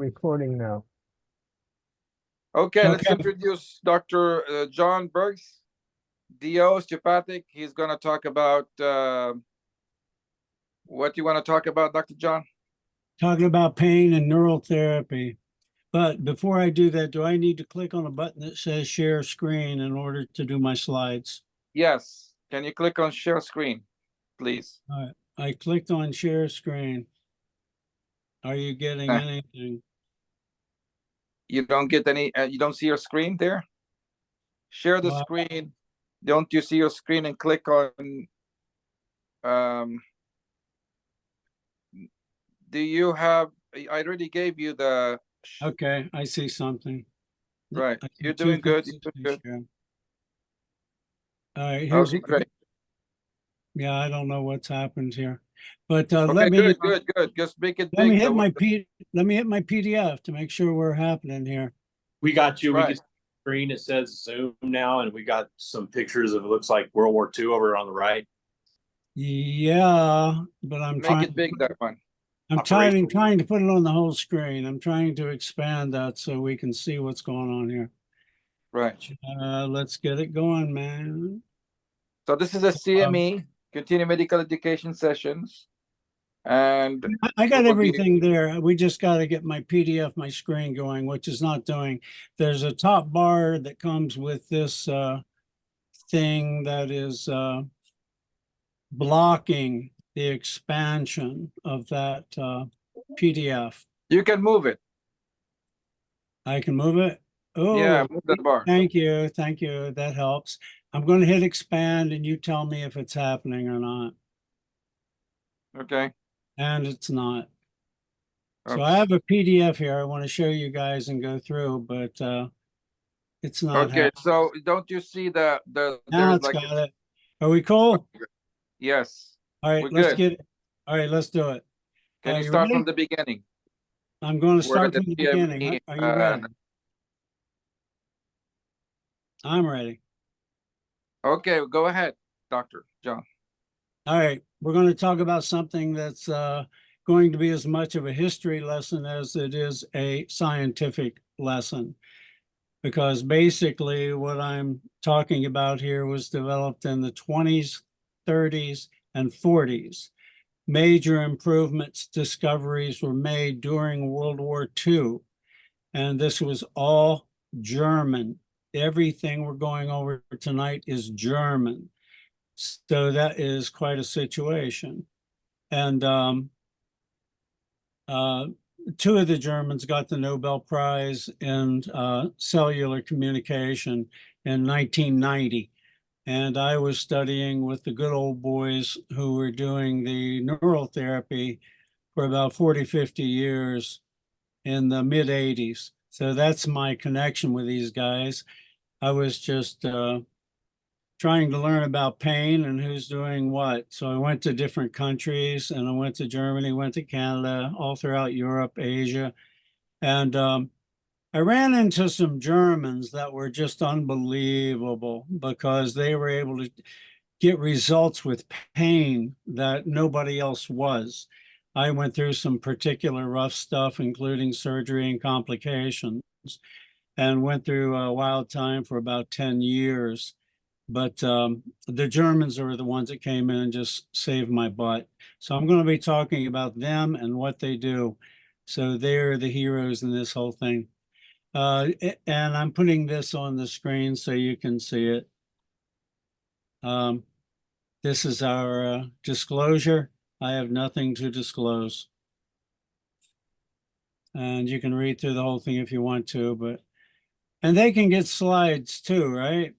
recording now. Okay, let's Okay. introduce Dr. John Burgess, DO, osteopathic. He's going to talk about what you want to talk about, Dr. John? Talking about pain and neural therapy. But before I do that, do I need to click on a button that says share screen in order to do my slides? Yes. Can you click on share screen, please? All right. I clicked on share screen. Are you getting anything? You don't get any, you don't see your screen there? Share the screen. Don't you see your screen and click on, do you have, I already gave you the. Okay, I see something. Right. You're doing good. You're doing good. All right, here's Okay, great. Yeah, I don't know what's happened here, but Okay, let me good. Just make it let big. me hit my PDF to make sure we're happening here. We got you. Right. We can screen. It says Zoom now, and we got some pictures of it looks like World War II over on the right. Yeah, but I'm Make it big, that one. I'm trying to put it on the whole screen. I'm trying to expand that so we can see what's going on here. Right. Let's get it going, man. So this is a CME, continuing medical education sessions. And I got everything there. We just got to get my PDF, my screen going, which is not doing. There's a top bar that comes with this thing that is blocking the expansion of that PDF. You can move it. I can move it. Oh, yeah, move the bar. Thank you. Thank you. That helps. I'm going to hit expand and you tell me if it's happening or not. Okay. And it's not. Oops. So I have a PDF here I want to show you guys and go through, but it's not okay happening. So don't you see now there's like got it. Are we cool? Yes. All right, let's get it. All right, let's do it. Can you start from the beginning? I'm going to start from the beginning. Are you ready? I'm ready. Okay, go ahead, Dr. John. All right, we're going to talk about something that's going to be as much of a history lesson as it is a scientific lesson. Because basically what I'm talking about here was developed in the 20s, 30s, and 40s. Major improvements, discoveries were made during World War II. And this was all German. Everything we're going over tonight is German. So that is quite a situation. And two of the Germans got the Nobel Prize in cellular communication in 1990. And I was studying with the good old boys who were doing the neural therapy for about 40, 50 years in the mid 80s. So that's my connection with these guys. I was just trying to learn about pain and who's doing what. So I went to different countries and I went to Germany, went to Canada, all throughout Europe, Asia. And I ran into some Germans that were just unbelievable because they were able to get results with pain that nobody else was. I went through some particular rough stuff, including surgery and complications, and went through a wild time for about 10 years. But the Germans are the ones that came in and just saved my butt. So I'm going to be talking about them and what they do. So they're the heroes in this whole thing. And I'm putting this on the screen so you can see it. This is our disclosure. I have nothing to disclose. And you can read through the whole thing if you want to, and they can get slides too, right?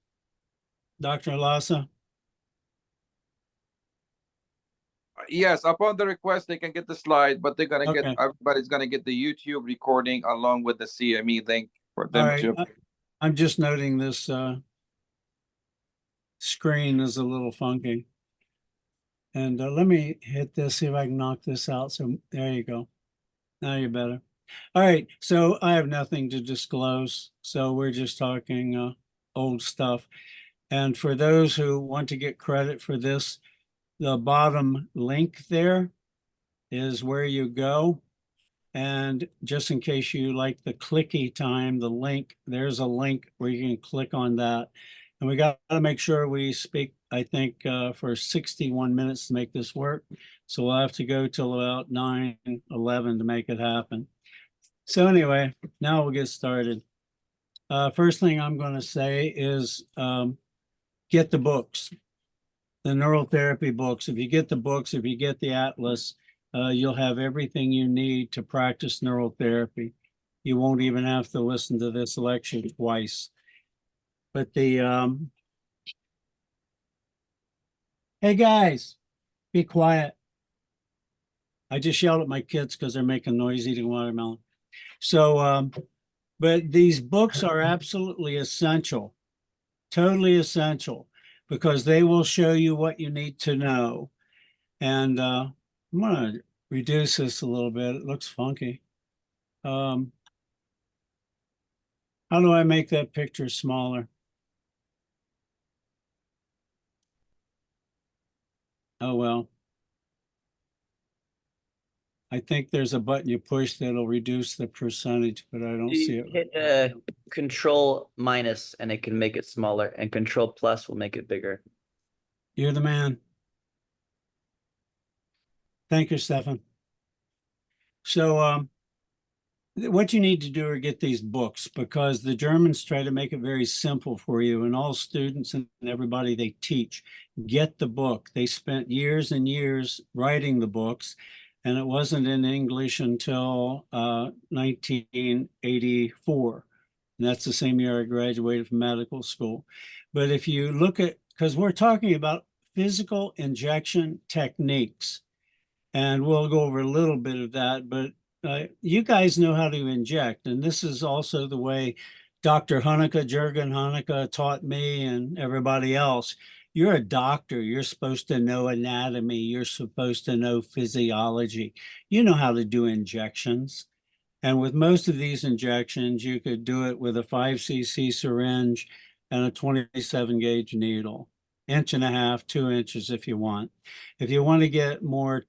Dr. Lassa? Yes, upon the request, they can get the slide, but they're going to get, everybody's going to get the YouTube recording along with the CME link for them to. I'm just noting this screen is a little funky. And let me hit this, see if I can knock this out. So there you go. Now you're better. All right, so I have nothing to disclose. So we're just talking old stuff. And for those who want to get credit for this, the bottom link there is where you go. And just in case you like the clicky time, the link, there's a link where you can click on that. And we got to make sure we speak, I think, for 61 minutes to make this work. So we'll have to go till about 9:11 to make it happen. So anyway, now we'll get started. First thing I'm going to say is get the books, the neural therapy books. If you get the books, if you get the atlas, you'll have everything you need to practice neural therapy. You won't even have to listen to this lecture twice. But hey guys, be quiet. I just yelled at my kids because they're making noise eating watermelon. So, but these books are absolutely essential, totally essential, because they will show you what you need to know. And I'm going to reduce this a little bit. It looks funky. How do I make that picture smaller? Oh, well. I think there's a button you push that'll reduce the percentage, but I don't see it. Hit control minus and it can make it smaller, and control plus will make it bigger. You're the man. Thank you, Stefan. So what you need to do are get these books, because the Germans try to make it very simple for you, and all students and everybody they teach get the book. They spent years and years writing the books, and it wasn't in English until 1984. And that's the same year I graduated from medical school. But if you look at, because we're talking about physical injection techniques, and we'll go over a little bit of that, but you guys know how to inject. And this is also the way Dr. Honecker, Jürgen Honecker taught me and everybody else. You're a doctor. You're supposed to know anatomy. You're supposed to know physiology. You know how to do injections. And with most of these injections, you could do it with a 5cc syringe and a 27 gauge needle, 1.5 2 inches if you want. If you want to get more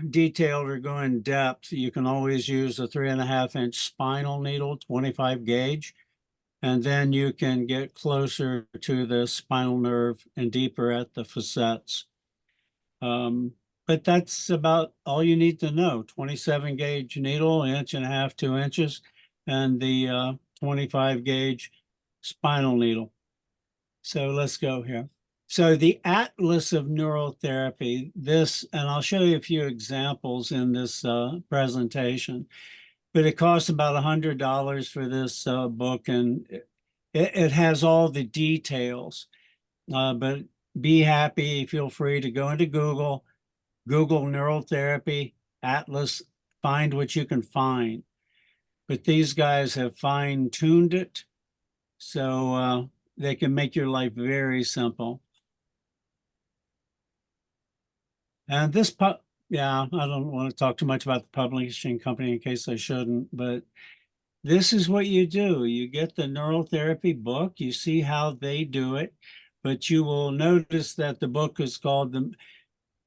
detailed or go in depth, you can always use a 3.5 inch spinal needle, 25 gauge. And then you can get closer to the spinal nerve and deeper at the facets. But that's about all you need to know. 27 gauge needle, 1.5 2 inches, and the 25 gauge spinal needle. So let's go here. So the Atlas of Neural Therapy, this, and I'll show you a few examples in this presentation, but it costs about $100 for this book, and it has all the details. But be happy, feel free to go into Google neural therapy, Atlas, find what you can find. But these guys have fine-tuned it, so they can make your life very simple. And this, yeah, I don't want to talk too much about the publishing company in case I shouldn't, but this is what you do. You get the neural therapy book, you see how they do it, but you will notice that the book is called the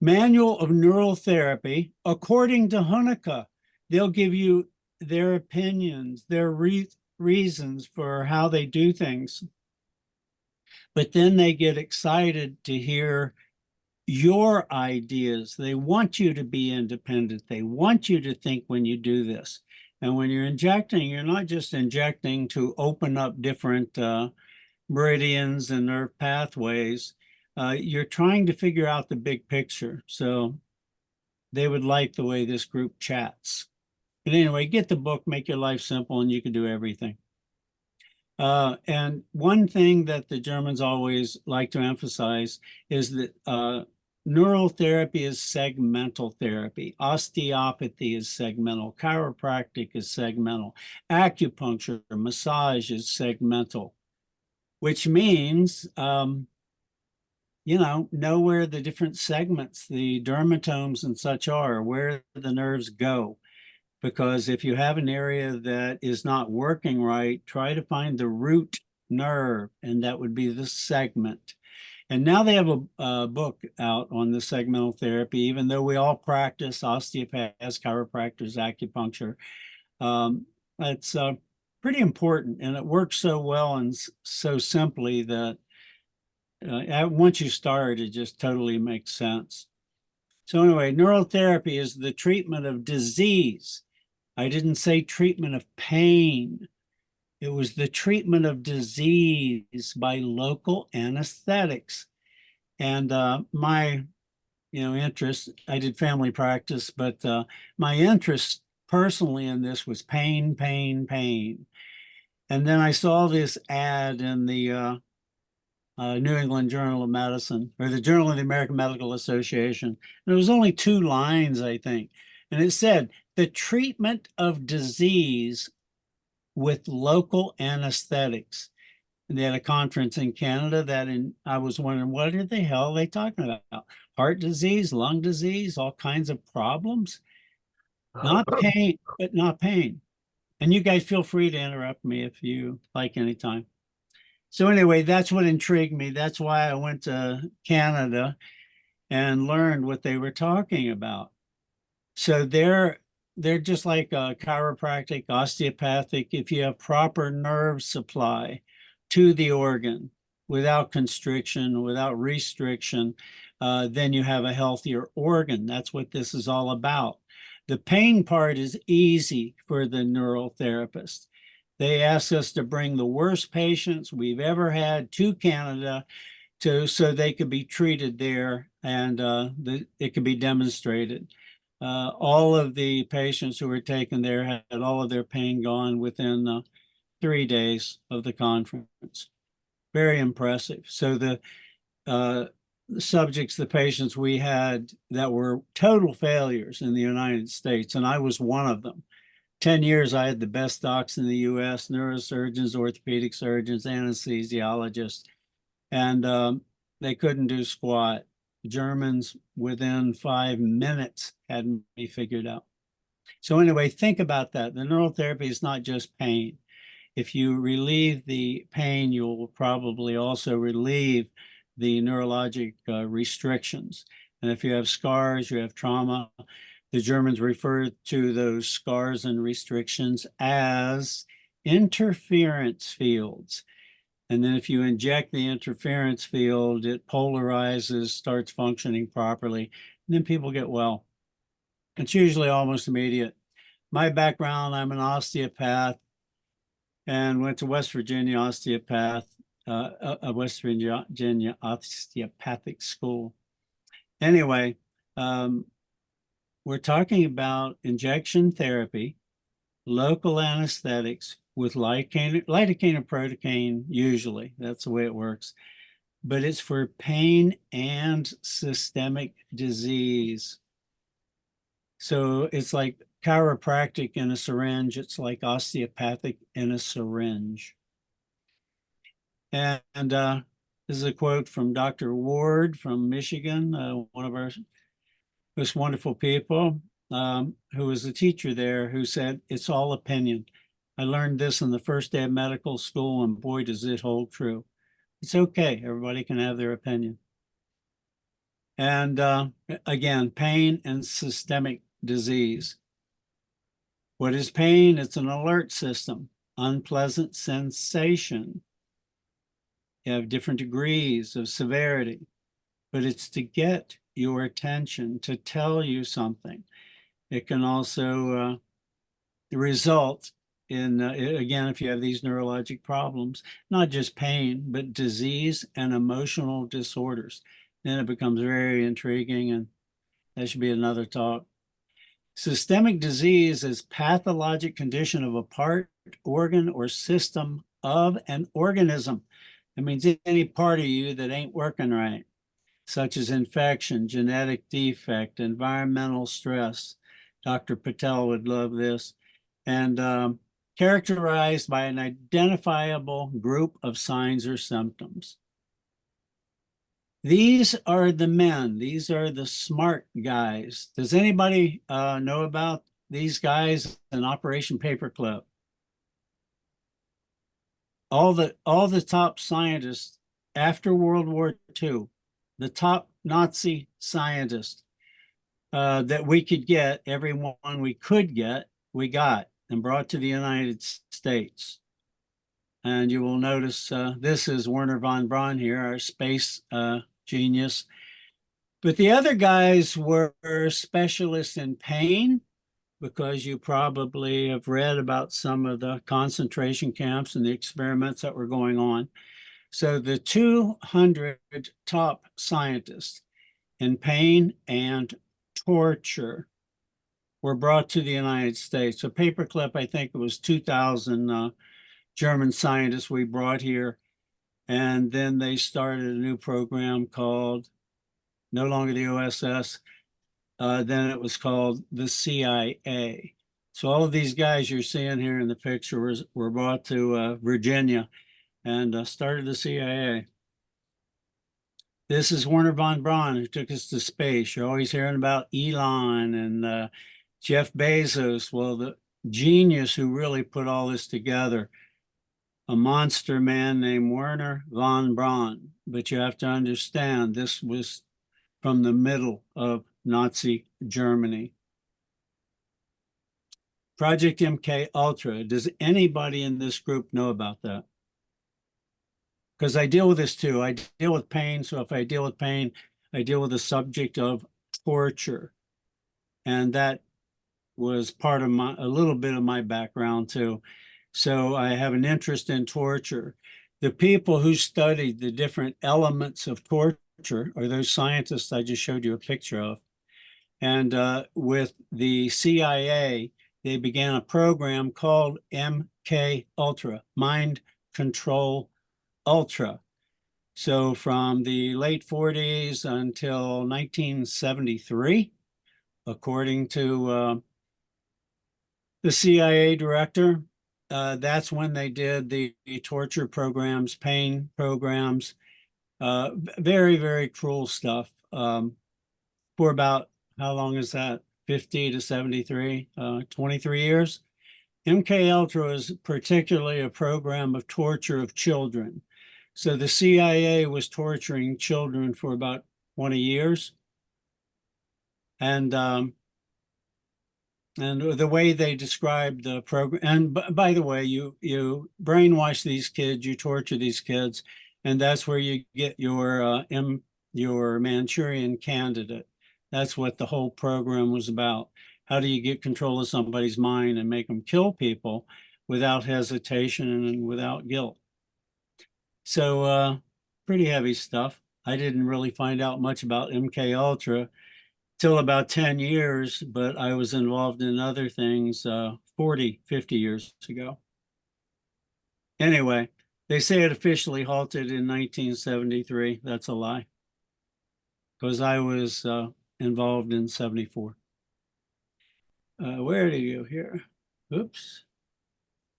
Manual of Neural Therapy, according to Honecker. They'll give you their opinions, their reasons for how they do things. But then they get excited to hear your ideas. They want you to be independent. They want you to think when you do this. And when you're injecting, you're not just injecting to open up different meridians and nerve pathways. You're trying to figure out the big picture. So they would like the way this group chats. But anyway, get the book, make your life simple, and you can do everything. And one thing that the Germans always like to emphasize is that neural therapy is segmental therapy. Osteopathy is segmental. Chiropractic is segmental. Acupuncture, massage is segmental, which means, you know where the different segments, the dermatomes and such are, where the nerves go. Because if you have an area that is not working right, try to find the root nerve, and that would be the segment. And now they have a book out on the segmental therapy, even though we all practice osteopaths, chiropractors, acupuncture. It's pretty important, and it works so well and so simply that once you start, it just totally makes sense. So anyway, neural therapy is the treatment of disease. I didn't say treatment of pain. It was the treatment of disease by local anesthetics. And my, interest, I did family practice, but my interest personally in this was pain, pain, pain. And then I saw this ad in the New England Journal of Medicine, or the Journal of the American Medical Association. And there was only 2 lines, I think. And it said, the treatment of disease with local anesthetics. And they had a conference in Canada I was wondering, what the hell are they talking about? Heart disease, lung disease, all kinds of problems. Not pain, but not pain. And you guys feel free to interrupt me if you like anytime. So anyway, that's what intrigued me. That's why I went to Canada and learned what they were talking about. So they're just like chiropractic, osteopathic. If you have proper nerve supply to the organ without constriction, without restriction, then you have a healthier organ. That's what this is all about. The pain part is easy for the neural therapist. They asked us to bring the worst patients we've ever had to Canada so they could be treated there, and it could be demonstrated. All of the patients who were taken there had all of their pain gone within 3 days of the conference. Very impressive. So the subjects, the patients we had that were total failures in the United States, and I was one of them. 10 years, I had the best docs in the US, neurosurgeons, orthopedic surgeons, anesthesiologists, and they couldn't do squat. Germans, within 5 minutes, had me figured out. So anyway, think about that. The neural therapy is not just pain. If you relieve the pain, you'll probably also relieve the neurologic restrictions. And if you have scars, you have trauma, the Germans refer to those scars and restrictions as interference fields. And then if you inject the interference field, it polarizes, starts functioning properly, and then people get well. It's usually almost immediate. My background, I'm an osteopath and went to West Virginia West Virginia osteopathic school. Anyway, we're talking about injection therapy, local anesthetics with lidocaine or protocaine, usually. That's the way it works. But it's for pain and systemic disease. So it's like chiropractic in a syringe. It's like osteopathic in a syringe. And this is a quote from Dr. Ward from Michigan, one of our most wonderful people, who was a teacher there, who said, it's all opinion. I learned this in the first day of medical school, and boy, does it hold true. It's okay. Everybody can have their opinion. And again, pain and systemic disease. What is pain? It's an alert system, unpleasant sensation. You have different degrees of severity, but it's to get your attention, to tell you something. It can also result in, again, if you have these neurologic problems, not just pain, but disease and emotional disorders. Then it becomes very intriguing, and that should be another talk. Systemic disease is pathologic condition of a part, organ, or system of an organism. That means any part of you that ain't working right, such as infection, genetic defect, environmental stress. Dr. Patel would love this. And characterized by an identifiable group of signs or symptoms. These are the men. These are the smart guys. Does anybody know about these guys in Operation Paperclip? All the top scientists after World War II, the top Nazi scientist that we could get, everyone we could get, we got and brought to the United States. And you will notice this is Werner von Braun here, our space genius. But the other guys were specialists in pain, because you probably have read about some of the concentration camps and the experiments that were going on. So the 200 top scientists in pain and torture were brought to the United States. So paperclip, I think it was 2,000 German scientists we brought here. And then they started a new program called, no longer the OSS, then it was called the CIA. So all of these guys you're seeing here in the picture were brought to Virginia and started the CIA. This is Werner von Braun, who took us to space. You're always hearing about Elon and Jeff Bezos. Well, the genius who really put all this together, a monster man named Werner von Braun. But you have to understand, this was from the middle of Nazi Germany. Project MK Ultra. Does anybody in this group know about that? Because I deal with this too. I deal with pain. So if I deal with pain, I deal with the subject of torture. And that was part of a little bit of my background too. So I have an interest in torture. The people who studied the different elements of torture are those scientists I just showed you a picture of. And with the CIA, they began a program called MK Ultra, Mind Control Ultra. So from the late 40s until 1973, according to the CIA director, that's when they did the torture programs, pain programs, very, very cruel stuff for about, how long is that? 50 to 73, 23 years. MK Ultra is particularly a program of torture of children. So the CIA was torturing children for about 20 years. And the way they described the program, and by the way, you brainwash these kids, you torture these kids, and that's where you get your Manchurian Candidate. That's what the whole program was about. How do you get control of somebody's mind and make them kill people without hesitation and without guilt? So pretty heavy stuff. I didn't really find out much about MK Ultra till about 10 years, but I was involved in other things 40, 50 years ago. Anyway, they say it officially halted in 1973. That's a lie, because I was involved in 74. Where do you go here? Oops,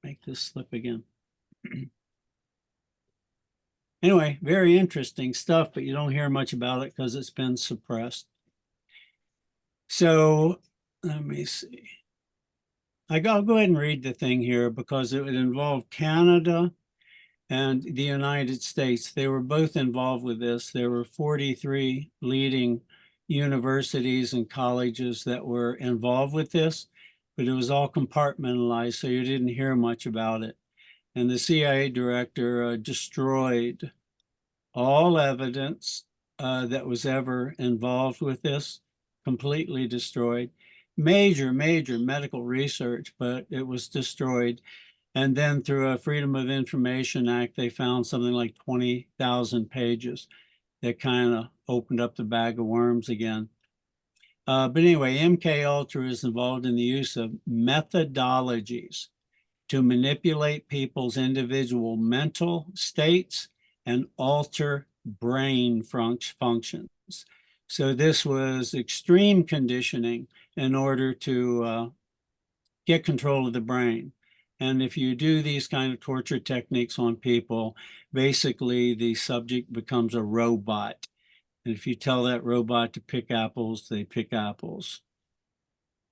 make this slip again. Anyway, very interesting stuff, but you don't hear much about it because it's been suppressed. So let me see. I'll go ahead and read the thing here because it would involve Canada and the United States. They were both involved with this. There were 43 leading universities and colleges that were involved with this, but it was all compartmentalized, so you didn't hear much about it. And the CIA director destroyed all evidence that was ever involved with this, completely destroyed. Major medical research, but it was destroyed. And then through a Freedom of Information Act, they found something like 20,000 pages that kind of opened up the bag of worms again. But anyway, MK Ultra is involved in the use of methodologies to manipulate people's individual mental states and alter brain functions. So this was extreme conditioning in order to get control of the brain. And if you do these kind of torture techniques on people, basically the subject becomes a robot. And if you tell that robot to pick apples, they pick apples.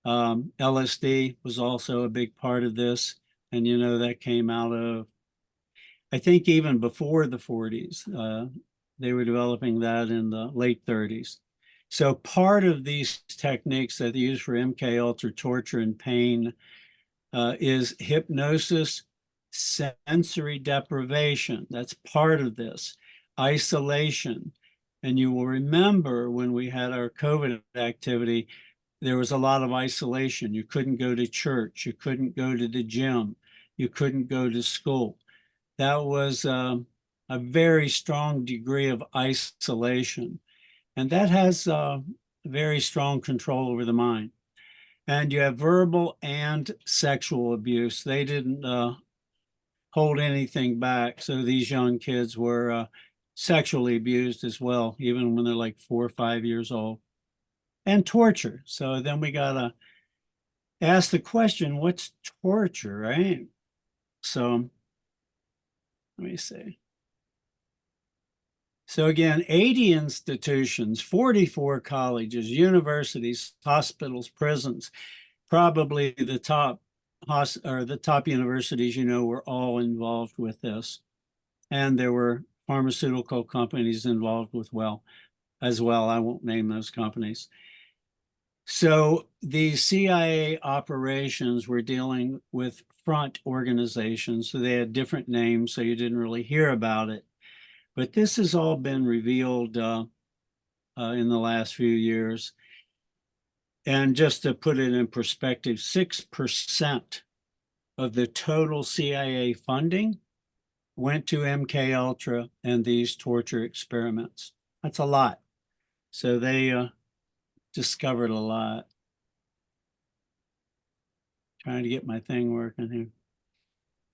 LSD was also a big part of this. And you know, that came out of, I think even before the 40s, they were developing that in the late 30s. So part of these techniques that they use for MK Ultra torture and pain is hypnosis, sensory deprivation. That's part of this. Isolation. And you will remember when we had our COVID activity, there was a lot of isolation. You couldn't go to church. You couldn't go to the gym. You couldn't go to school. That was a very strong degree of isolation. And that has very strong control over the mind. And you have verbal and sexual abuse. They didn't hold anything back. So these young kids were sexually abused as well, even when they're like 4 or 5 years old. And torture. So then we got to ask the question, what's torture, right? So let me see. So again, 80 institutions, 44 colleges, universities, hospitals, prisons, probably the top universities, were all involved with this. And there were pharmaceutical companies involved as well. I won't name those companies. So the CIA operations were dealing with front organizations. So they had different names, so you didn't really hear about it. But this has all been revealed in the last few years. And just to put it in perspective, 6% of the total CIA funding went to MK Ultra and these torture experiments. That's a lot. So they discovered a lot. Trying to get my thing working here.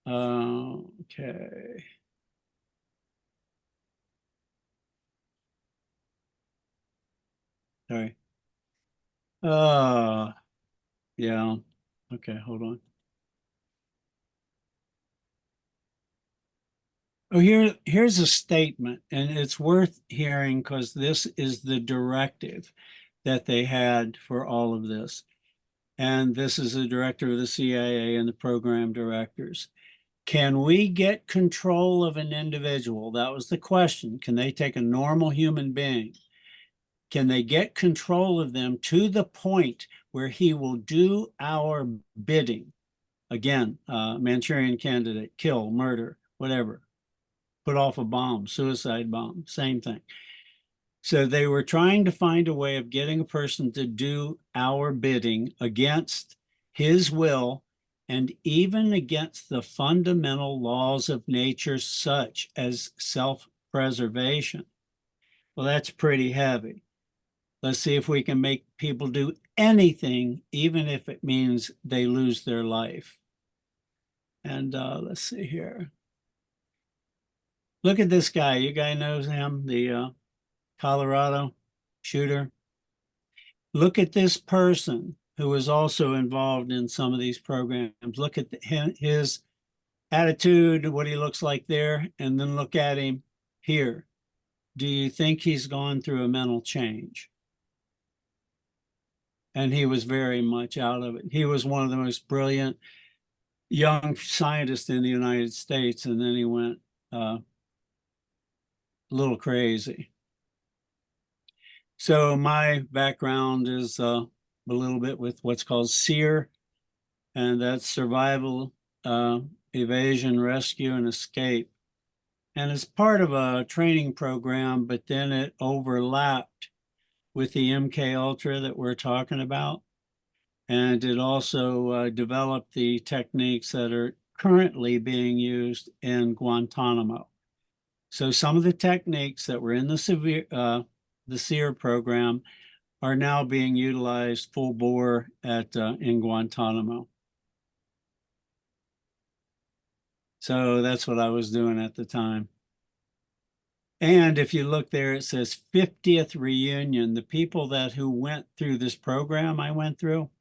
Okay. Sorry. Yeah. Okay, hold on. Oh, here's a statement, and it's worth hearing because this is the directive that they had for all of this. And this is the director of the CIA and the program directors. Can we get control of an individual? That was the question. Can they take a normal human being? Can they get control of them to the point where he will do our bidding? Again, Manchurian candidate, kill, murder, whatever. Put off a bomb, suicide bomb, same thing. So they were trying to find a way of getting a person to do our bidding against his will and even against the fundamental laws of nature, such as self-preservation. Well, that's pretty heavy. Let's see if we can make people do anything, even if it means they lose their life. And let's see here. Look at this guy. You guys knows him, the Colorado shooter. Look at this person who was also involved in some of these programs. Look at his attitude, what he looks like there, and then look at him here. Do you think he's gone through a mental change? And he was very much out of it. He was one of the most brilliant young scientists in the United States, and then he went a little crazy. So my background is a little bit with what's called SEER, and that's survival, evasion, rescue, and escape. And it's part of a training program, but then it overlapped with the MK Ultra that we're talking about. And it also developed the techniques that are currently being used in Guantanamo. So some of the techniques that were in the SEER program are now being utilized full bore in Guantanamo. So that's what I was doing at the time. And if you look there, it says 50th reunion. The people who went through this program I went through,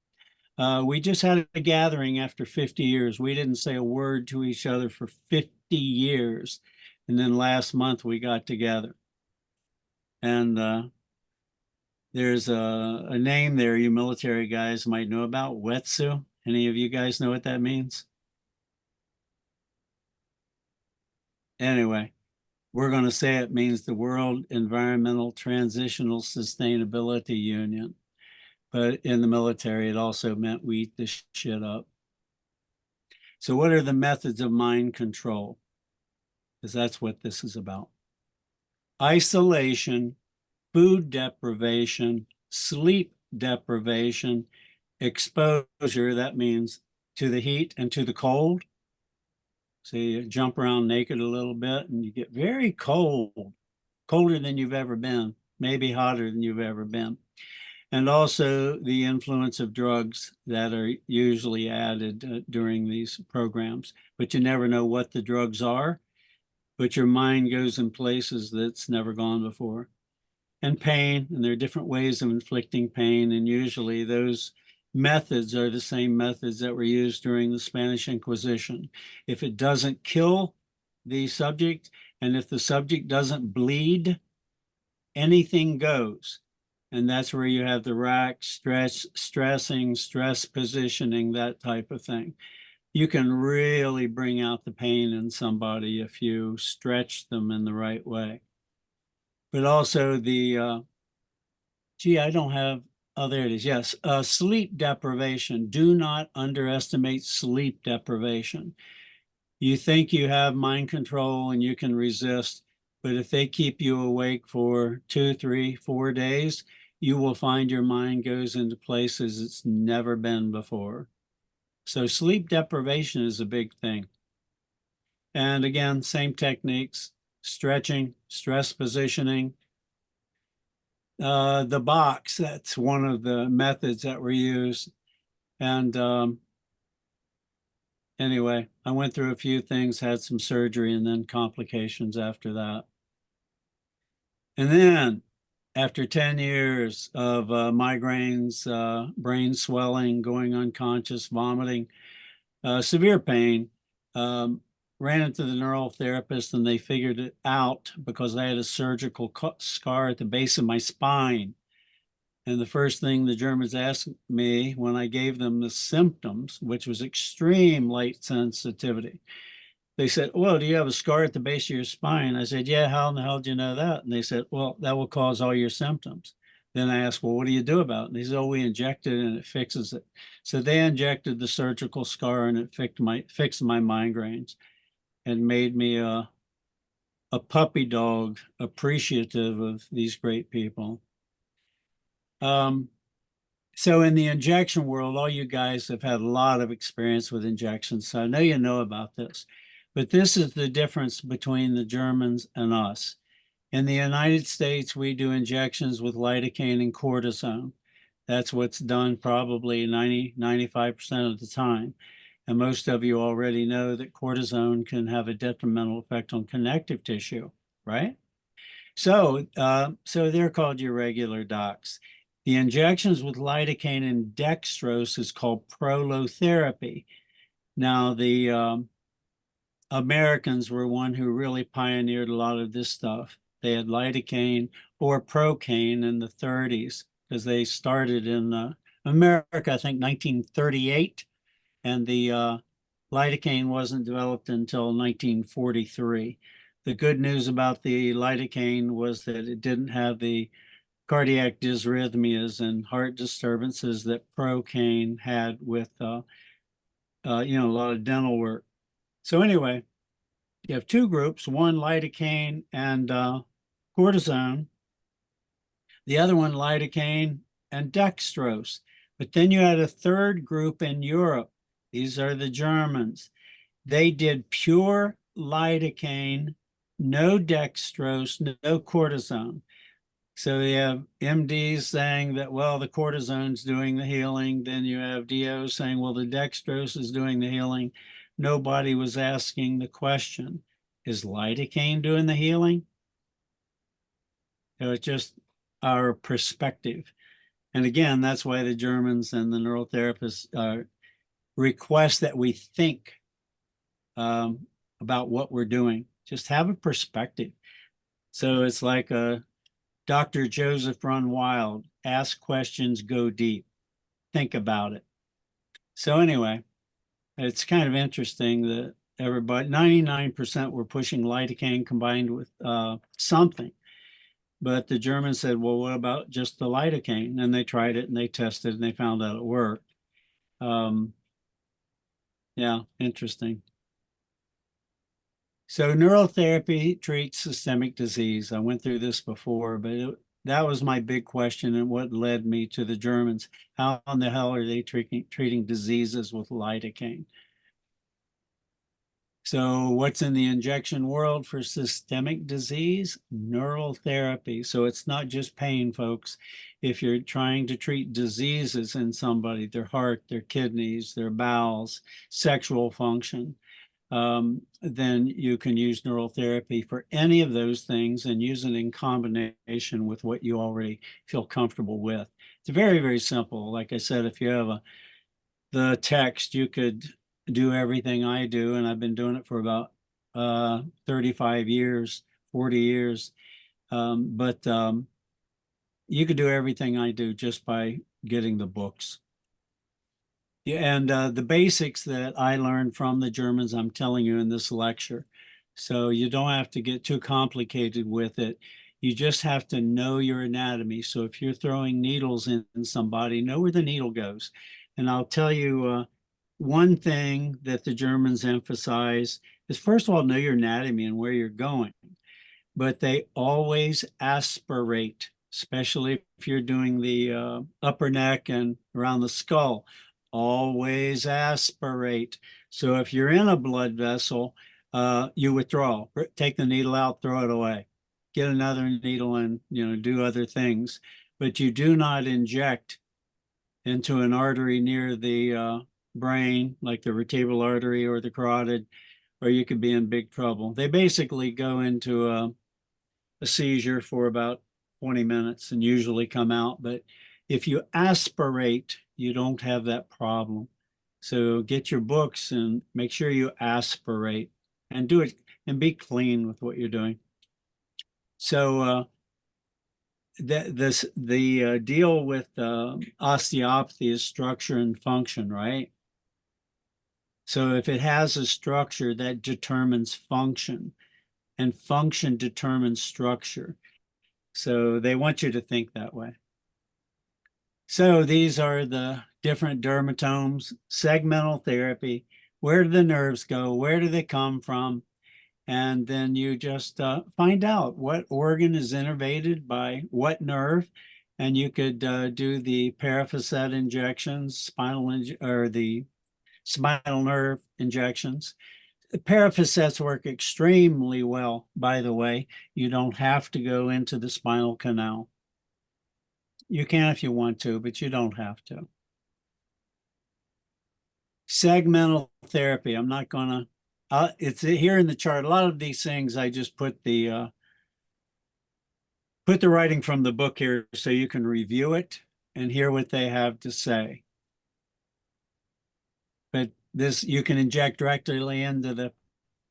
we just had a gathering after 50 years. We didn't say a word to each other for 50 years. And then last month we got together. And there's a name there you military guys might know about, Wetsu. Any of you guys know what that means? anyway, we're going to say it means the World Environmental Transitional Sustainability Union. But in the military, it also meant we eat this shit up. So what are the methods of mind control? Because that's what this is about. Isolation, food deprivation, sleep deprivation, exposure, that means to the heat and to the cold. So you jump around naked a little bit and you get very cold, colder than you've ever been, maybe hotter than you've ever been. And also the influence of drugs that are usually added during these programs. But you never know what the drugs are, but your mind goes in places that's never gone before. And pain, and there are different ways of inflicting pain, and usually those methods are the same methods that were used during the Spanish Inquisition. If it doesn't kill the subject, and if the subject doesn't bleed, anything goes. And that's where you have the rack, stressing, stress positioning, that type of thing. You can really bring out the pain in somebody if you stretch them in the right way. But also the, I don't have, oh, there it is. Yes, sleep deprivation. Do not underestimate sleep deprivation. You think you have mind control and you can resist, but if they keep you awake for 2, 3, 4 days, you will find your mind goes into places it's never been before. So sleep deprivation is a big thing. And again, same techniques, stretching, stress positioning. The box, that's one of the methods that were used. And anyway, I went through a few things, had some surgery, and then complications after that. And then after 10 years of migraines, brain swelling, going unconscious, vomiting, severe pain, ran into the neural therapist and they figured it out because I had a surgical scar at the base of my spine. And the first thing the Germans asked me when I gave them the symptoms, which was extreme light sensitivity, they said, well, do you have a scar at the base of your spine? I said, yeah, how in the hell do you know that? And they said, well, that will cause all your symptoms. Then I asked, well, what do you do about it? And they said, oh, we inject it and it fixes it. So they injected the surgical scar and it fixed my migraines and made me a puppy dog appreciative of these great people. So in the injection world, all you guys have had a lot of experience with injections, so I know you know about this. But this is the difference between the Germans and us. In the United States, we do injections with lidocaine and cortisone. That's what's done probably 95% of the time. And most of you already know that cortisone can have a detrimental effect on connective tissue, right? So they're called your regular docs. The injections with lidocaine and dextrose is called prolotherapy. Now, the Americans were one who really pioneered a lot of this stuff. They had lidocaine or procaine in the 30s because they started in America, I think 1938, and the lidocaine wasn't developed until 1943. The good news about the lidocaine was that it didn't have the cardiac dysrhythmias and heart disturbances that procaine had with a lot of dental work. So anyway, you have two groups, one lidocaine and cortisone, the other one lidocaine and dextrose. But then you had a third group in Europe. These are the Germans. They did pure lidocaine, no dextrose, no cortisone. So you have MDs saying that, well, the cortisone's doing the healing. Then you have DOs saying, well, the dextrose is doing the healing. Nobody was asking the question, is lidocaine doing the healing? It's just our perspective. And again, that's why the Germans and the neurotherapists request that we think about what we're doing. Just have a perspective. So it's like Dr. Joseph Run Wild, ask questions, go deep, think about it. So anyway, it's kind of interesting that everybody, 99% were pushing lidocaine combined with something. But the Germans said, well, what about just the lidocaine? And they tried it and they tested and they found out it worked. Yeah, interesting. So neurotherapy treats systemic disease. I went through this before, but that was my big question and what led me to the Germans. How in the hell are they treating diseases with lidocaine? So what's in the injection world for systemic disease? Neural therapy. So it's not just pain, folks. If you're trying to treat diseases in somebody, their heart, their kidneys, their bowels, sexual function, then you can use neural therapy for any of those things and use it in combination with what you already feel comfortable with. It's very, very simple. Like I said, if you have the text, you could do everything I do, and I've been doing it for about 35 years, 40 years. But you could do everything I do just by getting the books. Yeah, and the basics that I learned from the Germans, I'm telling you in this lecture. So you don't have to get too complicated with it. You just have to know your anatomy. So if you're throwing needles in somebody, know where the needle goes. And I'll tell you one thing that the Germans emphasize is, first of all, know your anatomy and where you're going. But they always aspirate, especially if you're doing the upper neck and around the skull. Always aspirate. So if you're in a blood vessel, you withdraw. Take the needle out, throw it away. Get another needle and, do other things. But you do not inject into an artery near the brain, like the vertebral artery or the carotid, or you could be in big trouble. They basically go into a seizure for about 20 minutes and usually come out. But if you aspirate, you don't have that problem. So get your books and make sure you aspirate and do it and be clean with what you're doing. So the deal with osteopathy is structure and function, right? So if it has a structure, that determines function, and function determines structure. So they want you to think that way. So these are the different dermatomes, segmental therapy. Where do the nerves go? Where do they come from? And then you just find out what organ is innervated by what nerve. And you could do the parafacet injections, or the spinal nerve injections. The parafacets work extremely well, by the way. You don't have to go into the spinal canal. You can if you want to, but you don't have to. Segmental therapy. I'm not going to, it's here in the chart. A lot of these things, I just put the writing from the book here so you can review it and hear what they have to say. But this, you can inject directly into the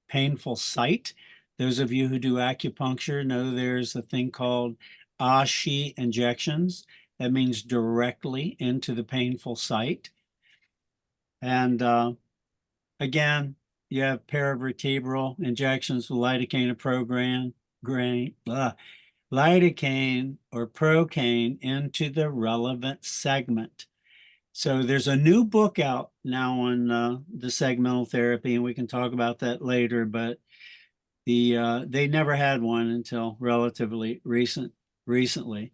painful site. Those of you who do acupuncture know there's a thing called ashi injections. That means directly into the painful site. And again, you have paravertebral injections with lidocaine lidocaine or procaine into the relevant segment. So there's a new book out now on the segmental therapy, and we can talk about that later, but they never had one until relatively recently.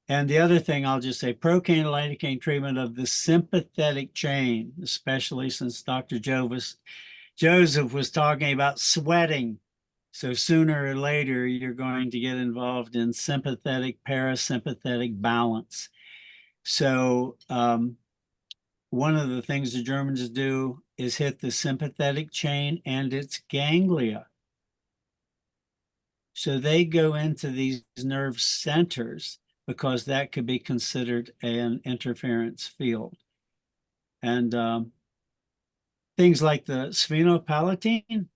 And the other thing I'll just say, procaine lidocaine treatment of the sympathetic chain, especially since Dr. Joseph was talking about sweating. So sooner or later, you're going to get involved in sympathetic, parasympathetic balance. So one of the things the Germans do is hit the sympathetic chain and its ganglia. So they go into these nerve centers because that could be considered an interference field. And things like the sphenopalatine,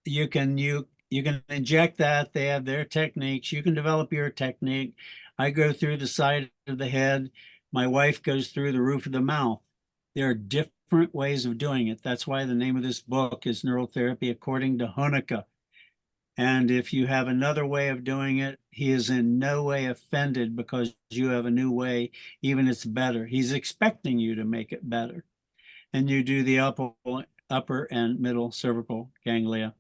you can inject that. They have their techniques. You can develop your technique. I go through the side of the head. My wife goes through the roof of the mouth. There are different different ways of doing it. That's why the name of this book is Neurotherapy According to Honecker. And if you have another way of doing it, he is in no way offended because you have a new way, even it's better. He's expecting you to make it better. And you do the upper and middle cervical ganglia.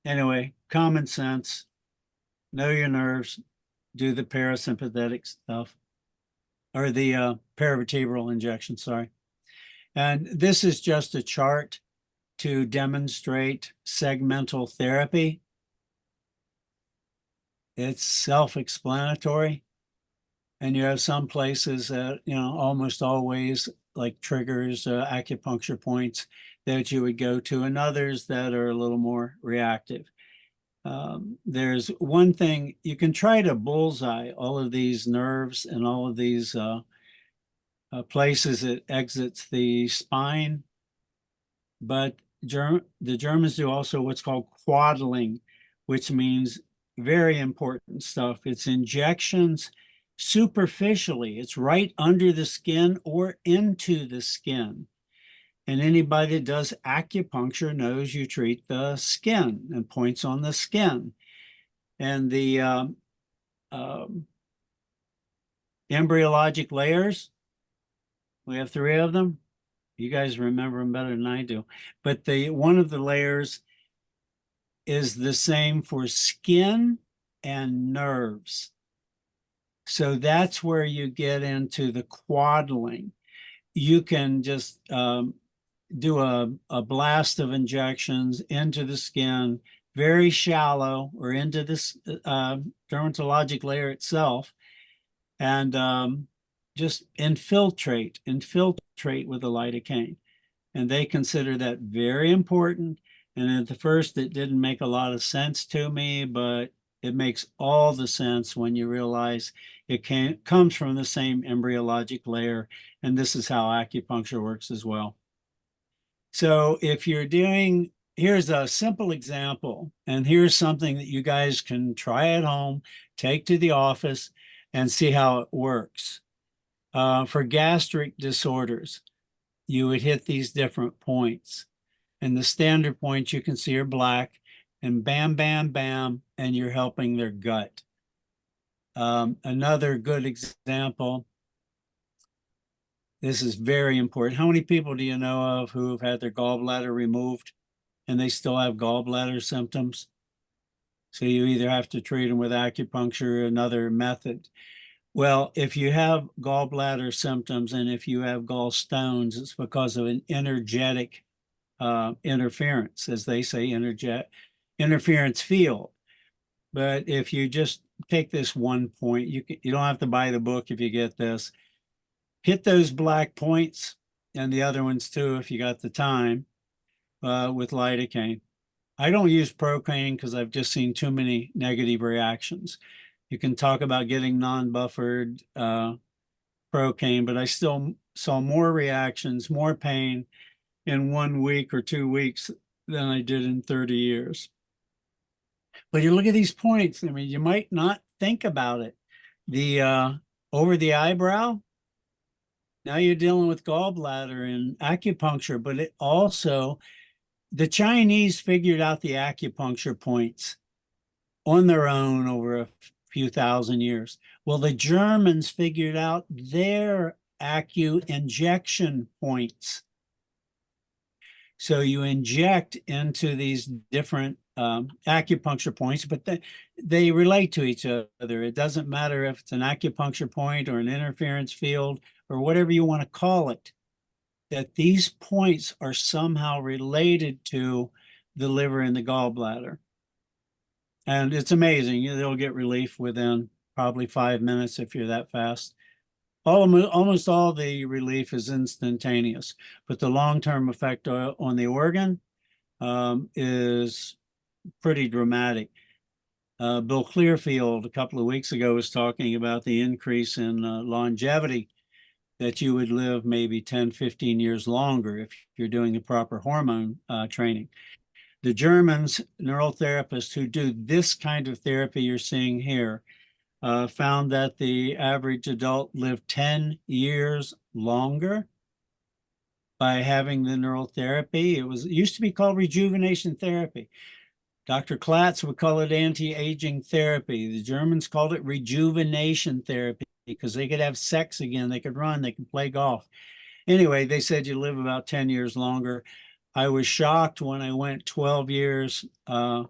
Anyway, common sense, know your nerves, do the parasympathetic stuff, or the paravertebral injection, sorry. And this is just a chart to demonstrate segmental therapy. It's self-explanatory. And you have some places that, almost always like triggers, acupuncture points that you would go to, and others that are a little more reactive. There's one thing, you can try to bullseye all of these nerves and all of these places it exits the spine, but the Germans do also what's called quadling, which means very important stuff. It's injections superficially. It's right under the skin or into the skin. And anybody that does acupuncture knows you treat the skin and points on the skin. And the embryologic layers, we have 3 of them. You guys remember them better than I do. But one of the layers is the same for skin and nerves. So that's where you get into the quadling. You can just do a blast of injections into the skin, very shallow, or into this dermatologic layer itself, and just infiltrate with the lidocaine. And they consider that very important. And at the first, it didn't make a lot of sense to me, but it makes all the sense when you realize it comes from the same embryologic layer. And this is how acupuncture works as well. So if you're doing, here's a simple example, and here's something that you guys can try at home, take to the office, and see how it works. For gastric disorders, you would hit these different points. And the standard points you can see are black, and bam, bam, bam, and you're helping their gut. Another good example, this is very important. How many people do you know of who have had their gallbladder removed and they still have gallbladder symptoms? So you either have to treat them with acupuncture or another method. Well, if you have gallbladder symptoms and if you have gallstones, it's because of an energetic interference, as they say, interference field. But if you just take this one point, you don't have to buy the book if you get this. Hit those black points and the other ones too, if you got the time, with lidocaine. I don't use procaine because I've just seen too many negative reactions. You can talk about getting non-buffered procaine, but I still saw more reactions, more pain in 1 week or 2 weeks than I did in 30 years. But you look at these points, I mean, you might not think about it. The over the eyebrow, now you're dealing with gallbladder and acupuncture, but it also, the Chinese figured out the acupuncture points on their own over a few thousand years. Well, the Germans figured out their injection points. So you inject into these different acupuncture points, but they relate to each other. It doesn't matter if it's an acupuncture point or an interference field or whatever you want to call it, that these points are somehow related to the liver and the gallbladder. And it's amazing. They'll get relief within probably 5 minutes if you're that fast. Almost all the relief is instantaneous, but the long-term effect on the organ is pretty dramatic. Bill Clearfield a couple of weeks ago was talking about the increase in longevity, that you would live maybe 10, 15 years longer if you're doing the proper hormone training. The Germans, neural therapists who do this kind of therapy you're seeing here, found that the average adult lived 10 years longer by having the neural therapy. It used to be called rejuvenation therapy. Dr. Klatz would call it anti-aging therapy. The Germans called it rejuvenation therapy because they could have sex again, they could run, they could play golf. Anyway, they said you live about 10 years longer. I was shocked when I went 12 years. I've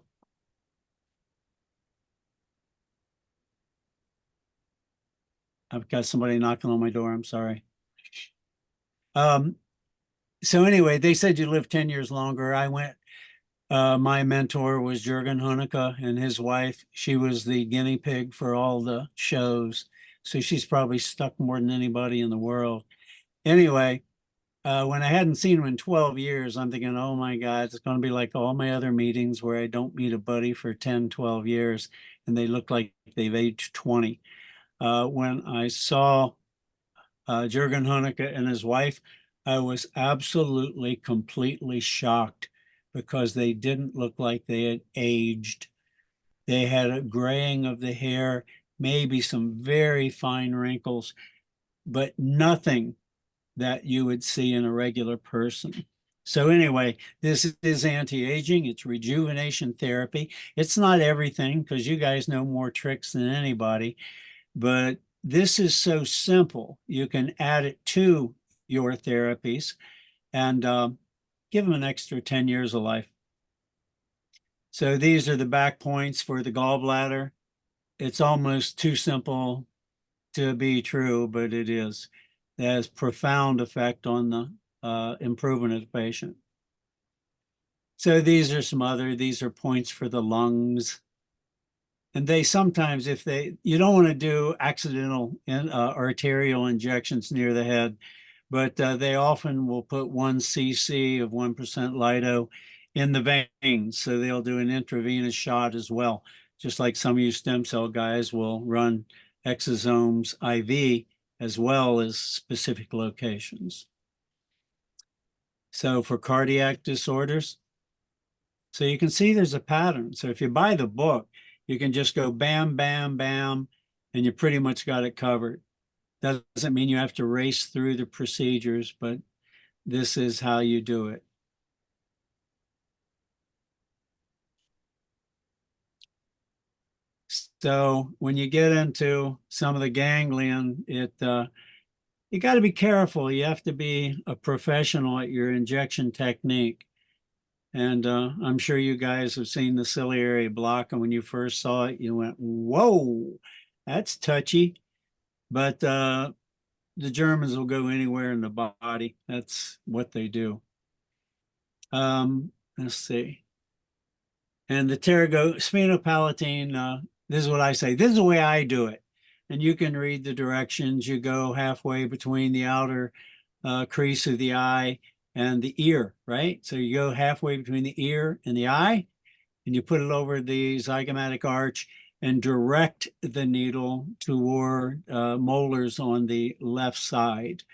got somebody knocking on my door. I'm sorry. So anyway, they said you live 10 years longer. I went, my mentor was Jürgen Honecker and his wife. She was the guinea pig for all the shows. So she's probably stuck more than anybody in the world. Anyway, when I hadn't seen him in 12 years, I'm thinking, oh my God, it's going to be like all my other meetings where I don't meet a buddy for 10, 12 years and they look like they've aged 20. When I saw Jürgen Honecker and his wife, I was absolutely, completely shocked because they didn't look like they had aged. They had a graying of the hair, maybe some very fine wrinkles, but nothing that you would see in a regular person. So anyway, this is anti-aging. It's rejuvenation therapy. It's not everything because you guys know more tricks than anybody, but this is so simple. You can add it to your therapies and give them an extra 10 years of life. So these are the back points for the gallbladder. It's almost too simple to be true, but it is. It has profound effect on the improvement of the patient. So these are these are points for the lungs. And they sometimes, you don't want to do accidental arterial injections near the head, but they often will put 1 cc of 1% Lido in the veins. So they'll do an intravenous shot as well. Just like some of you stem cell guys will run exosomes IV as well as specific locations. So for cardiac disorders, so you can see there's a pattern. So if you buy the book, you can just go bam, bam, bam, and you pretty much got it covered. Doesn't mean you have to race through the procedures, but this is how you do it. So when you get into some of the ganglion, you got to be careful. You have to be a professional at your injection technique. And I'm sure you guys have seen the ciliary block, and when you first saw it, you went, whoa, that's touchy. But the Germans will go anywhere in the body. That's what they do. Let's see. And the pterygospinopalatine, this is what I say. This is the way I do it. And you can read the directions. You go halfway between the outer crease of the eye and the ear, right? So you go halfway between the ear and the eye, and you put it over the zygomatic arch and direct the needle toward molars on the left side,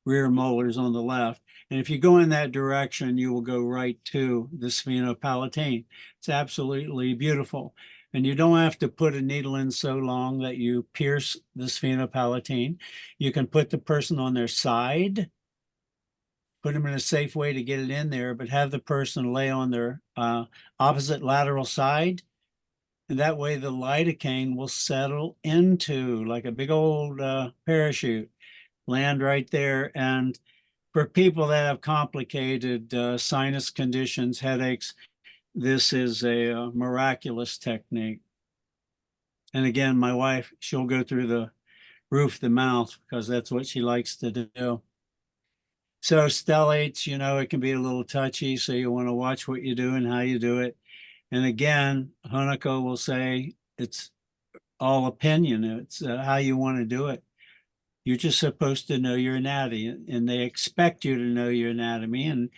rear molars on the left. And if you go in that direction, you will go right to the sphenopalatine. It's absolutely beautiful. And you don't have to put a needle in so long that you pierce the sphenopalatine. You can put the person on their side, put them in a safe way to get it in there, but have the person lay on their opposite lateral side. And that way the lidocaine will settle into like a big old parachute, land right there. And for people that have complicated sinus conditions, headaches, this is a miraculous technique. And again, my wife, she'll go through the roof of the mouth because that's what she likes to do. So stellates, it can be a little touchy, so you want to watch what you do and how you do it. And again, Honecker will say it's all opinion. It's how you want to do it. You're just supposed to know your anatomy, and they expect you to know your anatomy. And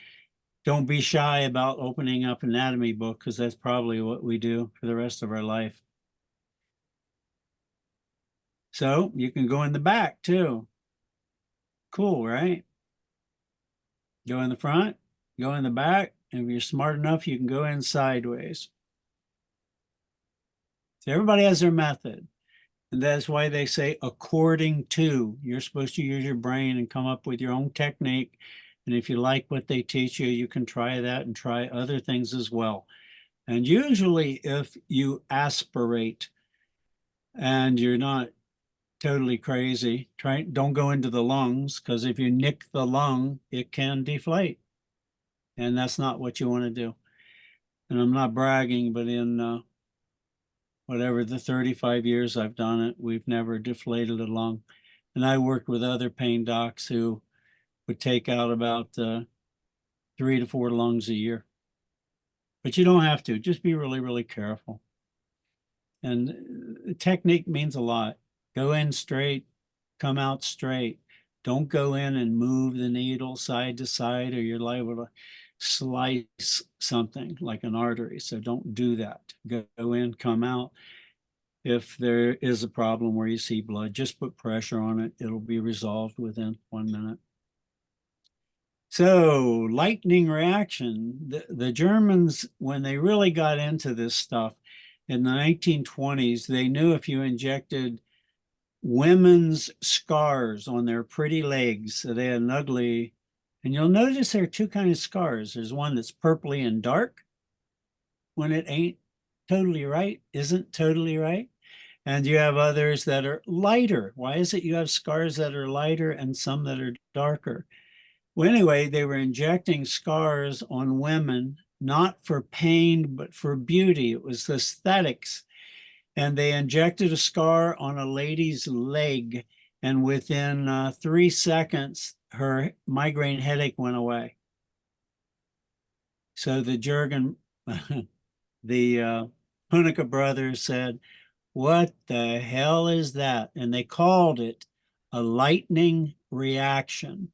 don't be shy about opening up an anatomy book because that's probably what we do for the rest of our life. So you can go in the back too. Cool, right? Go in the front, go in the back, and if you're smart enough, you can go in sideways. So everybody has their method. And that's why they say according to. You're supposed to use your brain and come up with your own technique. And if you like what they teach you, you can try that and try other things as well. And usually if you aspirate and you're not totally crazy, don't go into the lungs, because if you nick the lung, it can deflate. And that's not what you want to do. And I'm not bragging, but in whatever the 35 years I've done it, we've never deflated a lung. And I worked with other pain docs who would take out about 3 to 4 lungs a year. But you don't have to. Just be really, really careful. And technique means a lot. Go in straight, come out straight. Don't go in and move the needle side to side, or you're liable to slice something like an artery. So don't do that. Go in, come out. If there is a problem where you see blood, just put pressure on it. It'll be resolved within 1 minute. So lightning reaction, the Germans, when they really got into this stuff in the 1920s, they knew if you injected women's scars on their pretty legs, so they had an ugly, and you'll notice there are two kinds of scars. There's one that's purpley and dark when it ain't totally right, isn't totally right. And you have others that are lighter. Why is it you have scars that are lighter and some that are darker? Well, anyway, they were injecting scars on women, not for pain, but for beauty. It was aesthetics. And they injected a scar on a lady's leg, and within 3 seconds, her migraine headache went away. So the Punica brothers said, "What the hell is that?" And they called it a lightning reaction.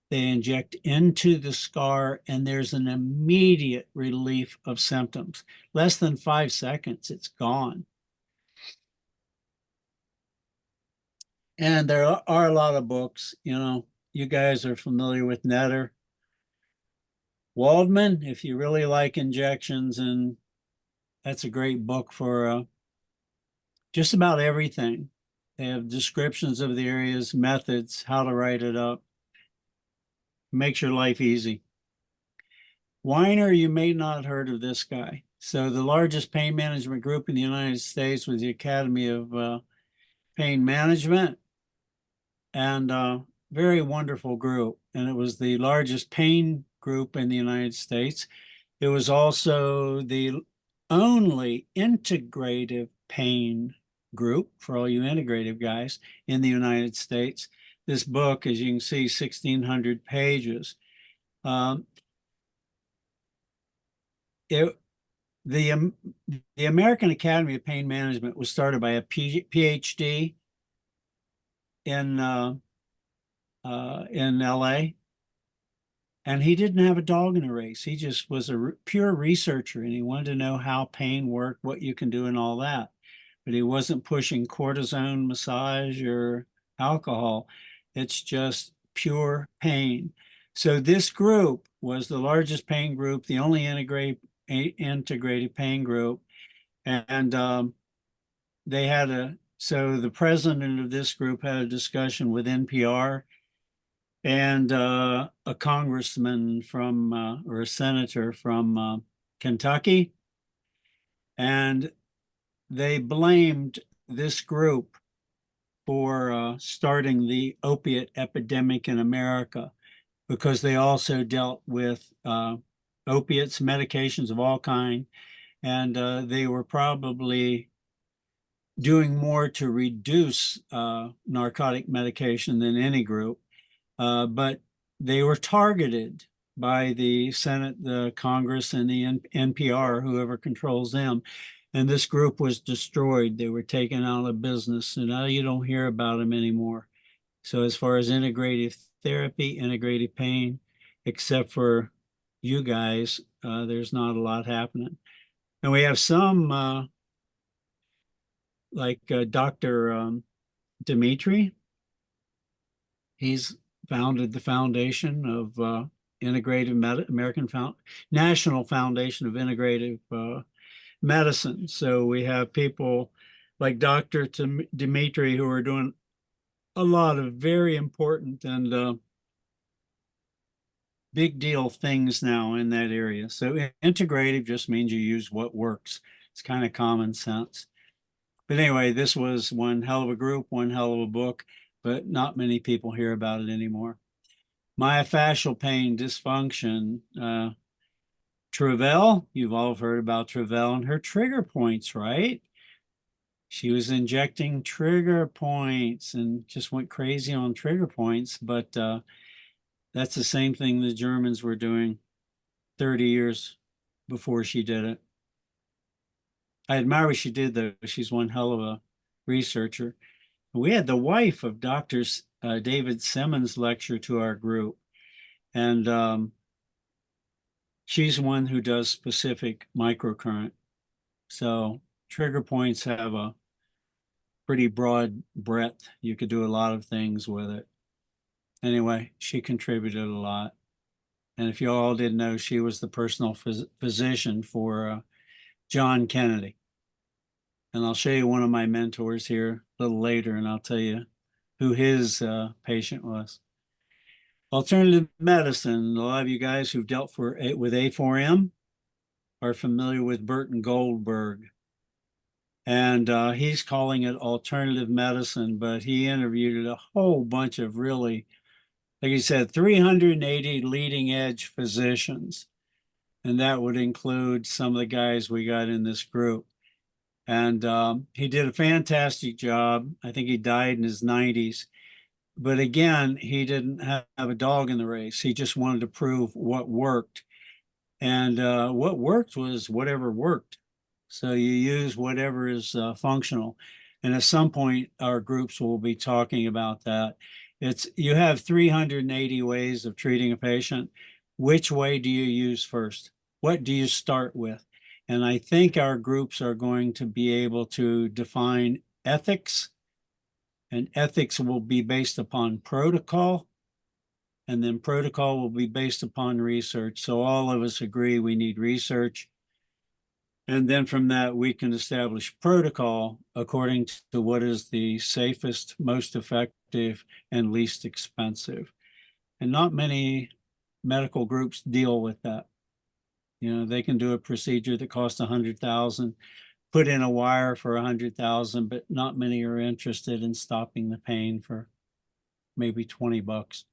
They inject into the scar, and there's an immediate relief of symptoms. Less than 5 seconds, it's gone. And there are a lot of books. You guys are familiar with Netter. Waldman, if you really like injections, and that's a great book for just about everything. They have descriptions of the areas, methods, how to write it up. Makes your life easy. Weiner, you may not have heard of this guy. So the largest pain management group in the United States was the Academy of Pain Management, and very wonderful group. And it was the largest pain group in the United States. It was also the only integrative pain group, for all you integrative guys, in the United States. This book, as you can see, 1,600 pages. The American Academy of Pain Management was started by a PhD in LA, and he didn't have a dog in the race. He just was a pure researcher, and he wanted to know how pain worked, what you can do, and all that. But he wasn't pushing cortisone, massage, or alcohol. It's just pure pain. So this group was the largest pain group, the only integrated pain group. And they had so the president of this group had a discussion with NPR and a congressman from, or a senator from Kentucky. And they blamed this group for starting the opiate epidemic in America, because they also dealt with opiates, medications of all kind, and they were probably doing more to reduce narcotic medication than any group. But they were targeted by the Senate, the Congress, and the NPR, whoever controls them. And this group was destroyed. They were taken out of business, and now you don't hear about them anymore. So as far as integrative therapy, integrative pain, except for you guys, there's not a lot happening. And we have some like Dr. Dimitri. He's founded the foundation of Integrative National Foundation of Integrative Medicine. So we have people like Dr. Dimitri, who are doing a lot of very important and big deal things now in that area. So integrative just means you use what works. It's kind of common sense. But anyway, this was one hell of a group, one hell of a book, but not many people hear about it anymore. Myofascial pain dysfunction. Travell, you've all heard about Travell and her trigger points, right? She was injecting trigger points and just went crazy on trigger points, but that's the same thing the Germans were doing 30 years before she did it. I admire what she did, though. She's one hell of a researcher. We had the wife of Dr. David Simmons lecture to our group, and she's one who does specific microcurrent. So trigger points have a pretty broad breadth. You could do a lot of things with it. Anyway, she contributed a lot. And if you all didn't know, she was the personal physician for John Kennedy. And I'll show you one of my mentors here a little later, and I'll tell you who his patient was. Alternative medicine. A lot of you guys who've dealt with A4M are familiar with Burton Goldberg. And he's calling it alternative medicine, but he interviewed a whole bunch of really, like he said, 380 leading edge physicians. And that would include some of the guys we got in this group. And he did a fantastic job. I think he died in his 90s. But again, he didn't have a dog in the race. He just wanted to prove what worked. And what worked was whatever worked. So you use whatever is functional. And at some point, our groups will be talking about that. You have 380 ways of treating a patient. Which way do you use first? What do you start with? And I think our groups are going to be able to define ethics, and ethics will be based upon protocol, and then protocol will be based upon research. So all of us agree we need research. And then from that, we can establish protocol according to what is the safest, most effective, and least expensive. And not many medical groups deal with that. You know, they can do a procedure that costs $100,000, put in a wire for $100,000, but not many are interested in stopping the pain for maybe $20.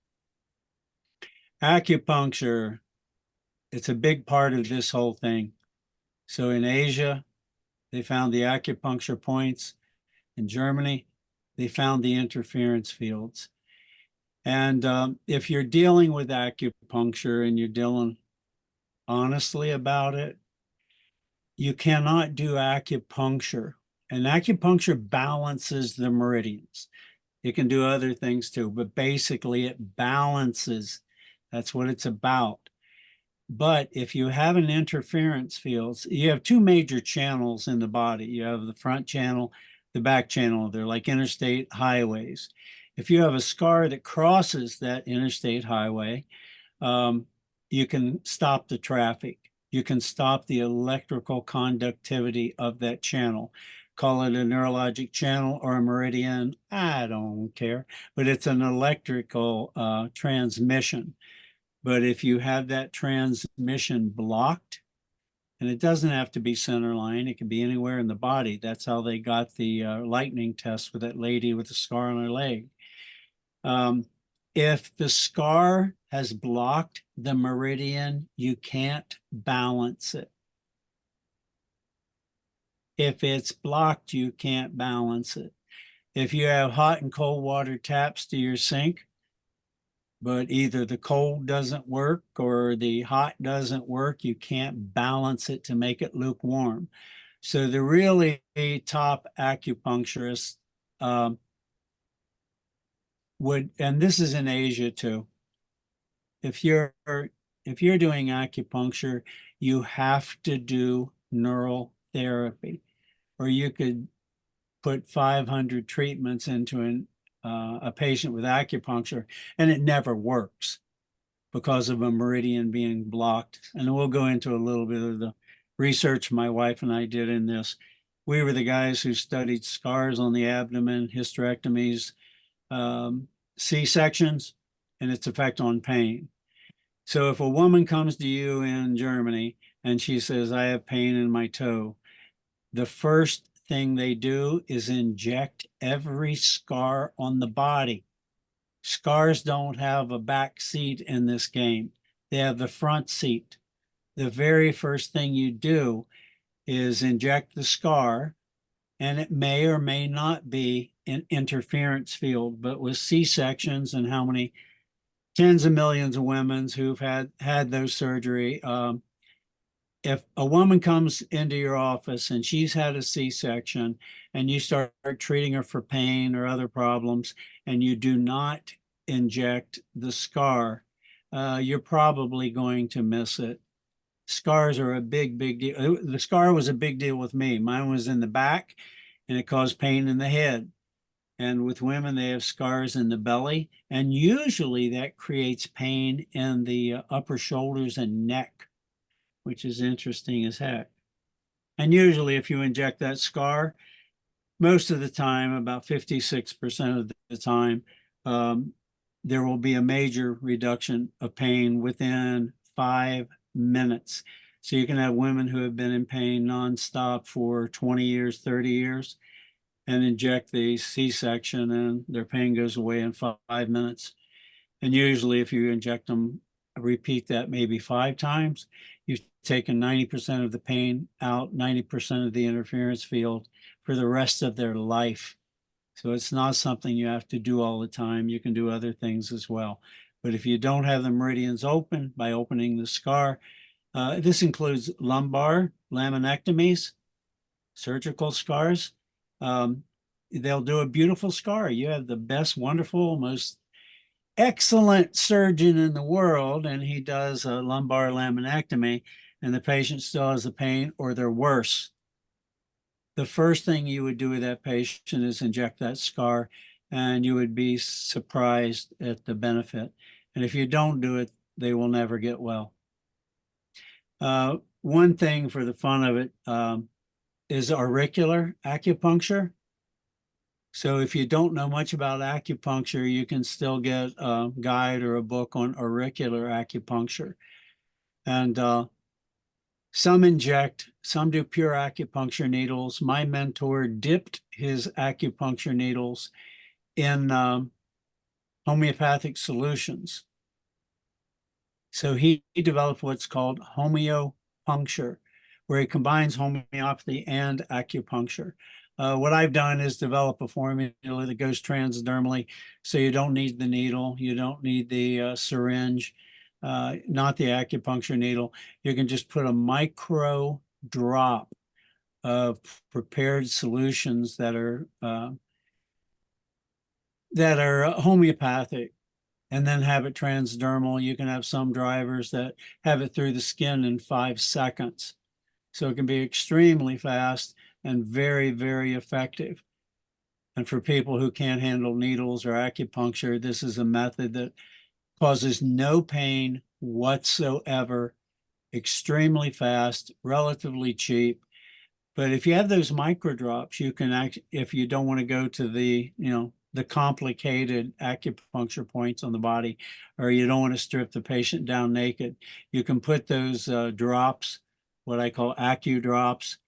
Acupuncture, it's a big part of this whole thing. So in Asia, they found the acupuncture points. In Germany, they found the interference fields. And if you're dealing with acupuncture and you're dealing honestly about it, you cannot do acupuncture. And acupuncture balances the meridians. It can do other things too, but basically it balances. That's what it's about. But if you have an interference field, you have two major channels in the body. You have the front channel, the back channel. They're like interstate highways. If you have a scar that crosses that interstate highway, you can stop the traffic. You can stop the electrical conductivity of that channel. Call it a neurologic channel or a meridian. I don't care, but it's an electrical transmission. But if you have that transmission blocked, and it doesn't have to be center line, it can be anywhere in the body. That's how they got the lightning test with that lady with the scar on her leg. If the scar has blocked the meridian, you can't balance it. If it's blocked, you can't balance it. If you have hot and cold water taps to your sink, but either the cold doesn't work or the hot doesn't work, you can't balance it to make it lukewarm. So the really top acupuncturists would, and this is in Asia too, if you're doing acupuncture, you have to do neural therapy, or you could put 500 treatments into a patient with acupuncture, and it never works because of a meridian being blocked. And we'll go into a little bit of the research my wife and I did in this. we were the guys who studied scars on the abdomen, hysterectomies, C-sections, and its effect on pain. So if a woman comes to you in Germany and she says, I have pain in my toe, the first thing they do is inject every scar on the body. Scars don't have a back seat in this game. They have the front seat. The very first thing you do is inject the scar, and it may or may not be an interference field, but with C-sections and how many tens of millions of women who've had those surgery, if a woman comes into your office and she's had a C-section and you start treating her for pain or other problems and you do not inject the scar, you're probably going to miss it. Scars are a big deal. The scar was a big deal with me. Mine was in the back and it caused pain in the head. And with women, they have scars in the belly. And usually that creates pain in the upper shoulders and neck, which is interesting as heck. And usually if you inject that scar, most of the time, about 56% of the time, there will be a major reduction of pain within 5 minutes. So you can have women who have been in pain nonstop for 20 years, 30 years, and inject the C-section and their pain goes away in 5 minutes. And usually if you inject them, repeat that maybe 5 times, you've taken 90% of the pain out, 90% of the interference field for the rest of their life. So it's not something you have to do all the time. You can do other things as well. But if you don't have the meridians open by opening the scar, this includes lumbar laminectomies, surgical scars. They'll do a beautiful scar. You have the best, wonderful, most excellent surgeon in the world, and he does a lumbar laminectomy, and the patient still has the pain or they're worse. The first thing you would do with that patient is inject that scar, and you would be surprised at the benefit. And if you don't do it, they will never get well. One thing for the fun of it is auricular acupuncture. So if you don't know much about acupuncture, you can still get a guide or a book on auricular acupuncture. And some inject, some do pure acupuncture needles. My mentor dipped his acupuncture needles in homeopathic solutions. So he developed what's called homeopuncture, where he combines homeopathy and acupuncture. What I've done is develop a formula that goes transdermally, so you don't need the needle, you don't need the syringe, not the acupuncture needle. You can just put a micro drop of prepared solutions that are homeopathic, and then have it transdermal. You can have some drivers that have it through the skin in 5 seconds. So it can be extremely fast and very, very effective. And for people who can't handle needles or acupuncture, this is a method that causes no pain whatsoever, extremely fast, relatively cheap. But if you have those micro drops, you can if you don't want to go to the, the complicated acupuncture points on the body, or you don't want to strip the patient down naked, you can put those drops, what I call acu drops,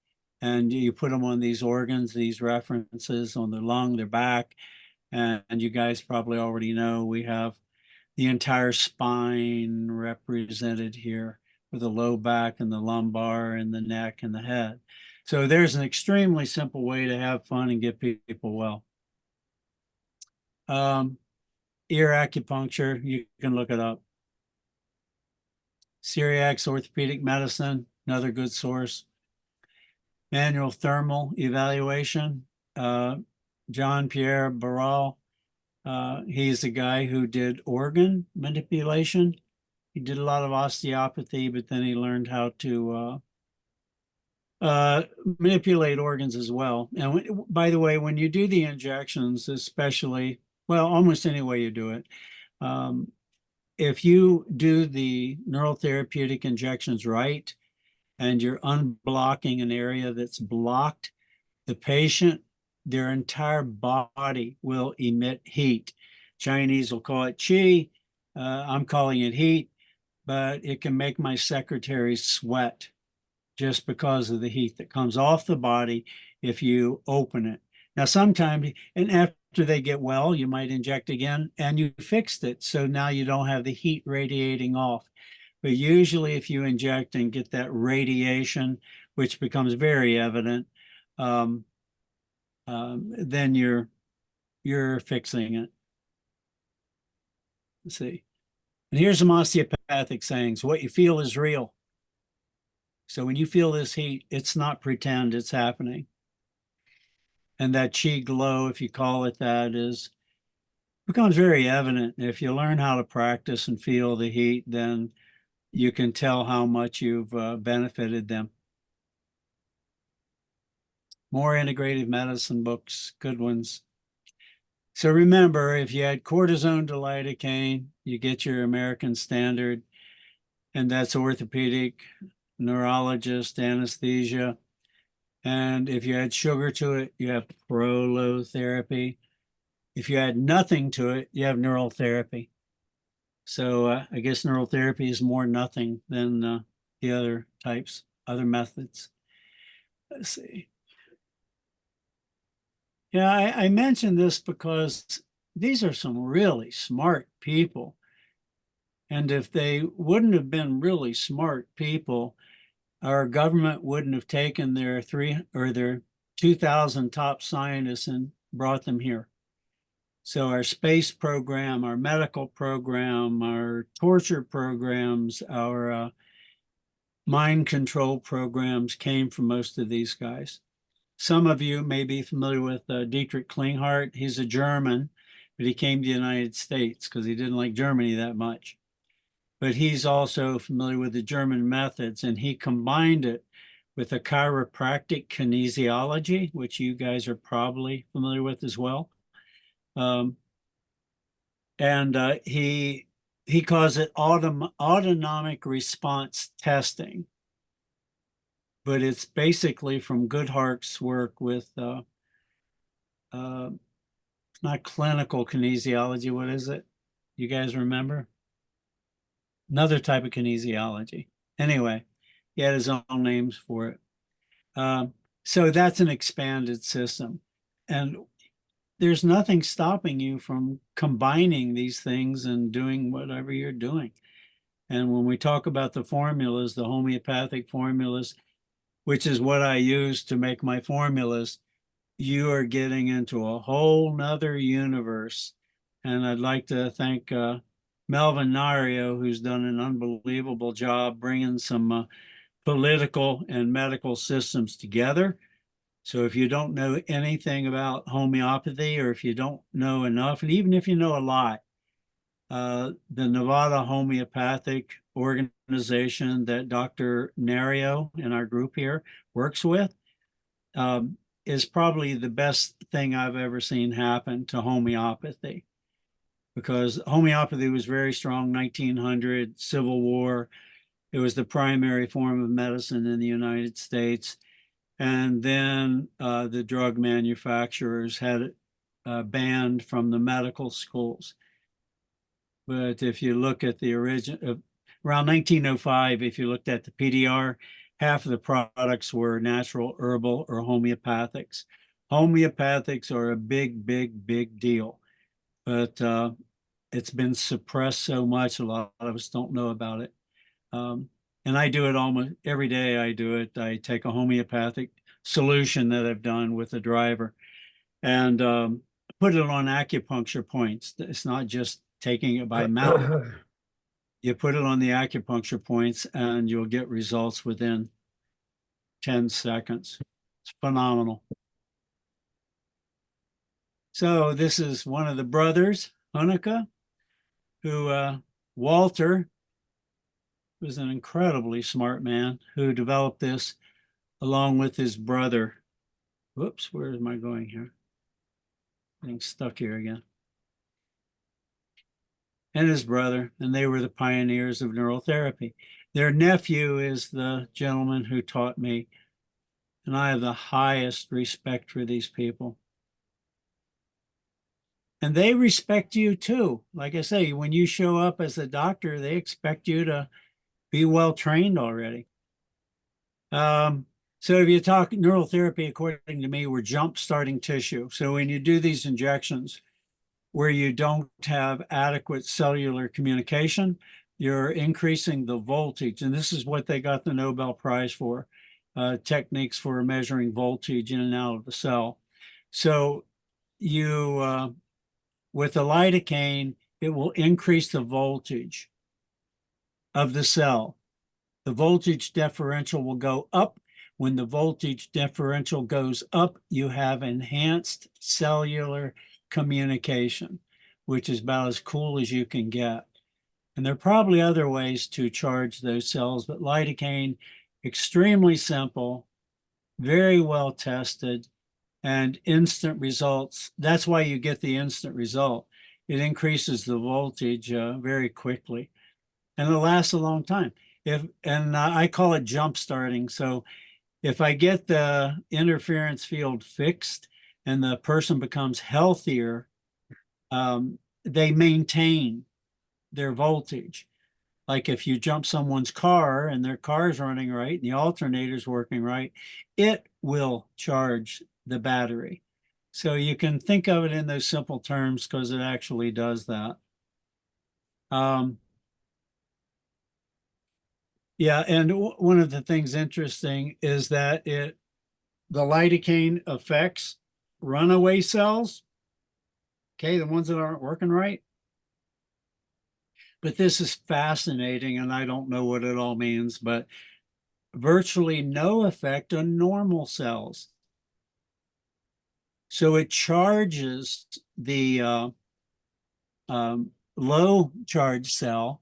and you put them on these organs, these references on their lung, their back. And you guys probably already know we have the entire spine represented here with the low back and the lumbar and the neck and the head. So there's an extremely simple way to have fun and get people well. Ear acupuncture, you can look it up. Syriac's Orthopedic Medicine, another good source. Manual thermal evaluation, Jean-Pierre Barral. He's the guy who did organ manipulation. He did a lot of osteopathy, but then he learned how to manipulate organs as well. And by the way, when you do the injections, especially, well, almost any way you do it, if you do the neural therapeutic injections right, and you're unblocking an area that's blocked, the patient, their entire body will emit heat. Chinese will call it qi. I'm calling it heat, but it can make my secretary sweat just because of the heat that comes off the body if you open it. Now, sometimes, and after they get well, you might inject again and you fixed it. So now you don't have the heat radiating off. But usually if you inject and get that radiation, which becomes very evident, then you're fixing it. Let's see. And here's some osteopathic sayings. What you feel is real. So when you feel this heat, it's not pretend, it's happening. And that chi glow, if you call it that, becomes very evident. If you learn how to practice and feel the heat, then you can tell how much you've benefited them. More integrative medicine books, good ones. So remember, if you add cortisone to lidocaine, you get your American standard, and that's orthopedic, neurologist, anesthesia. And if you add sugar to it, you have prolotherapy. If you add nothing to it, you have neural therapy. So I guess neural therapy is more nothing than the other types, other methods. Let's see. Yeah, I mentioned this because these are some really smart people. And if they wouldn't have been really smart people, our government wouldn't have taken their 2,000 top scientists and brought them here. So our space program, our medical program, our torture programs, our mind control programs came from most of these guys. Some of you may be familiar with Dietrich Klinghardt. He's a German, but he came to the United States because he didn't like Germany that much. But he's also familiar with the German methods, and he combined it with a chiropractic kinesiology, which you guys are probably familiar with as well. He calls it autonomic response testing, but it's basically from Goodhart's work with not clinical kinesiology. What is it? You guys remember? Another type of kinesiology. Anyway, he had his own names for it. So that's an expanded system. And there's nothing stopping you from combining these things and doing whatever you're doing. And when we talk about the formulas, the homeopathic formulas, which is what I use to make my formulas, you are getting into a whole nother universe. And I'd like to thank Melvin Nario, who's done an unbelievable job bringing some political and medical systems together. So if you don't know anything about homeopathy, or if you don't know enough, and even if you know a lot, the Nevada Homeopathic Organization that Dr. Nario in our group here works with is probably the best thing I've ever seen happen to homeopathy, because homeopathy was very strong 1900 Civil War. It was the primary form of medicine in the United States. And then the drug manufacturers had it banned from the medical schools. But if you look at the original, around 1905, if you looked at the PDR, half of the products were natural, herbal, or homeopathics. Homeopathics are a big, big, big deal. But it's been suppressed so much, a lot of us don't know about it. And I do it almost every day. I do it. I take a homeopathic solution that I've done with the driver and put it on acupuncture points. It's not just taking it by mouth. You put it on the acupuncture points and you'll get results within 10 seconds. It's phenomenal. So this is one of the brothers, Honecker, who Walter was an incredibly smart man who developed this along with his brother. Whoops, where am I going here? Getting stuck here again. And his brother, and they were the pioneers of neural therapy. Their nephew is the gentleman who taught me And I have the highest respect for these people. And they respect you too. Like I say, when you show up as a doctor, they expect you to be well trained already. So if you talk neural therapy, according to me, we're jump starting tissue. So when you do these injections where you don't have adequate cellular communication, you're increasing the voltage. And this is what they got the Nobel Prize for, techniques for measuring voltage in and out of the cell. So you, with the lidocaine, it will increase the voltage of the cell. The voltage differential will go up. When the voltage differential goes up, you have enhanced cellular communication, which is about as cool as you can get. And there are probably other ways to charge those cells, but lidocaine, extremely simple, very well tested, and instant results. That's why you get the instant result. It increases the voltage very quickly, and it lasts a long time. I call it jump starting. So if I get the interference field fixed and the person becomes healthier, they maintain their voltage. Like if you jump someone's car and their car's running right and the alternator's working right, it will charge the battery. So you can think of it in those simple terms because it actually does that. Yeah, and one of the things interesting is that the lidocaine affects runaway cells, okay, the ones that aren't working right. But this is fascinating, and I don't know what it all means, but virtually no effect on normal cells. So it charges the low charge cell,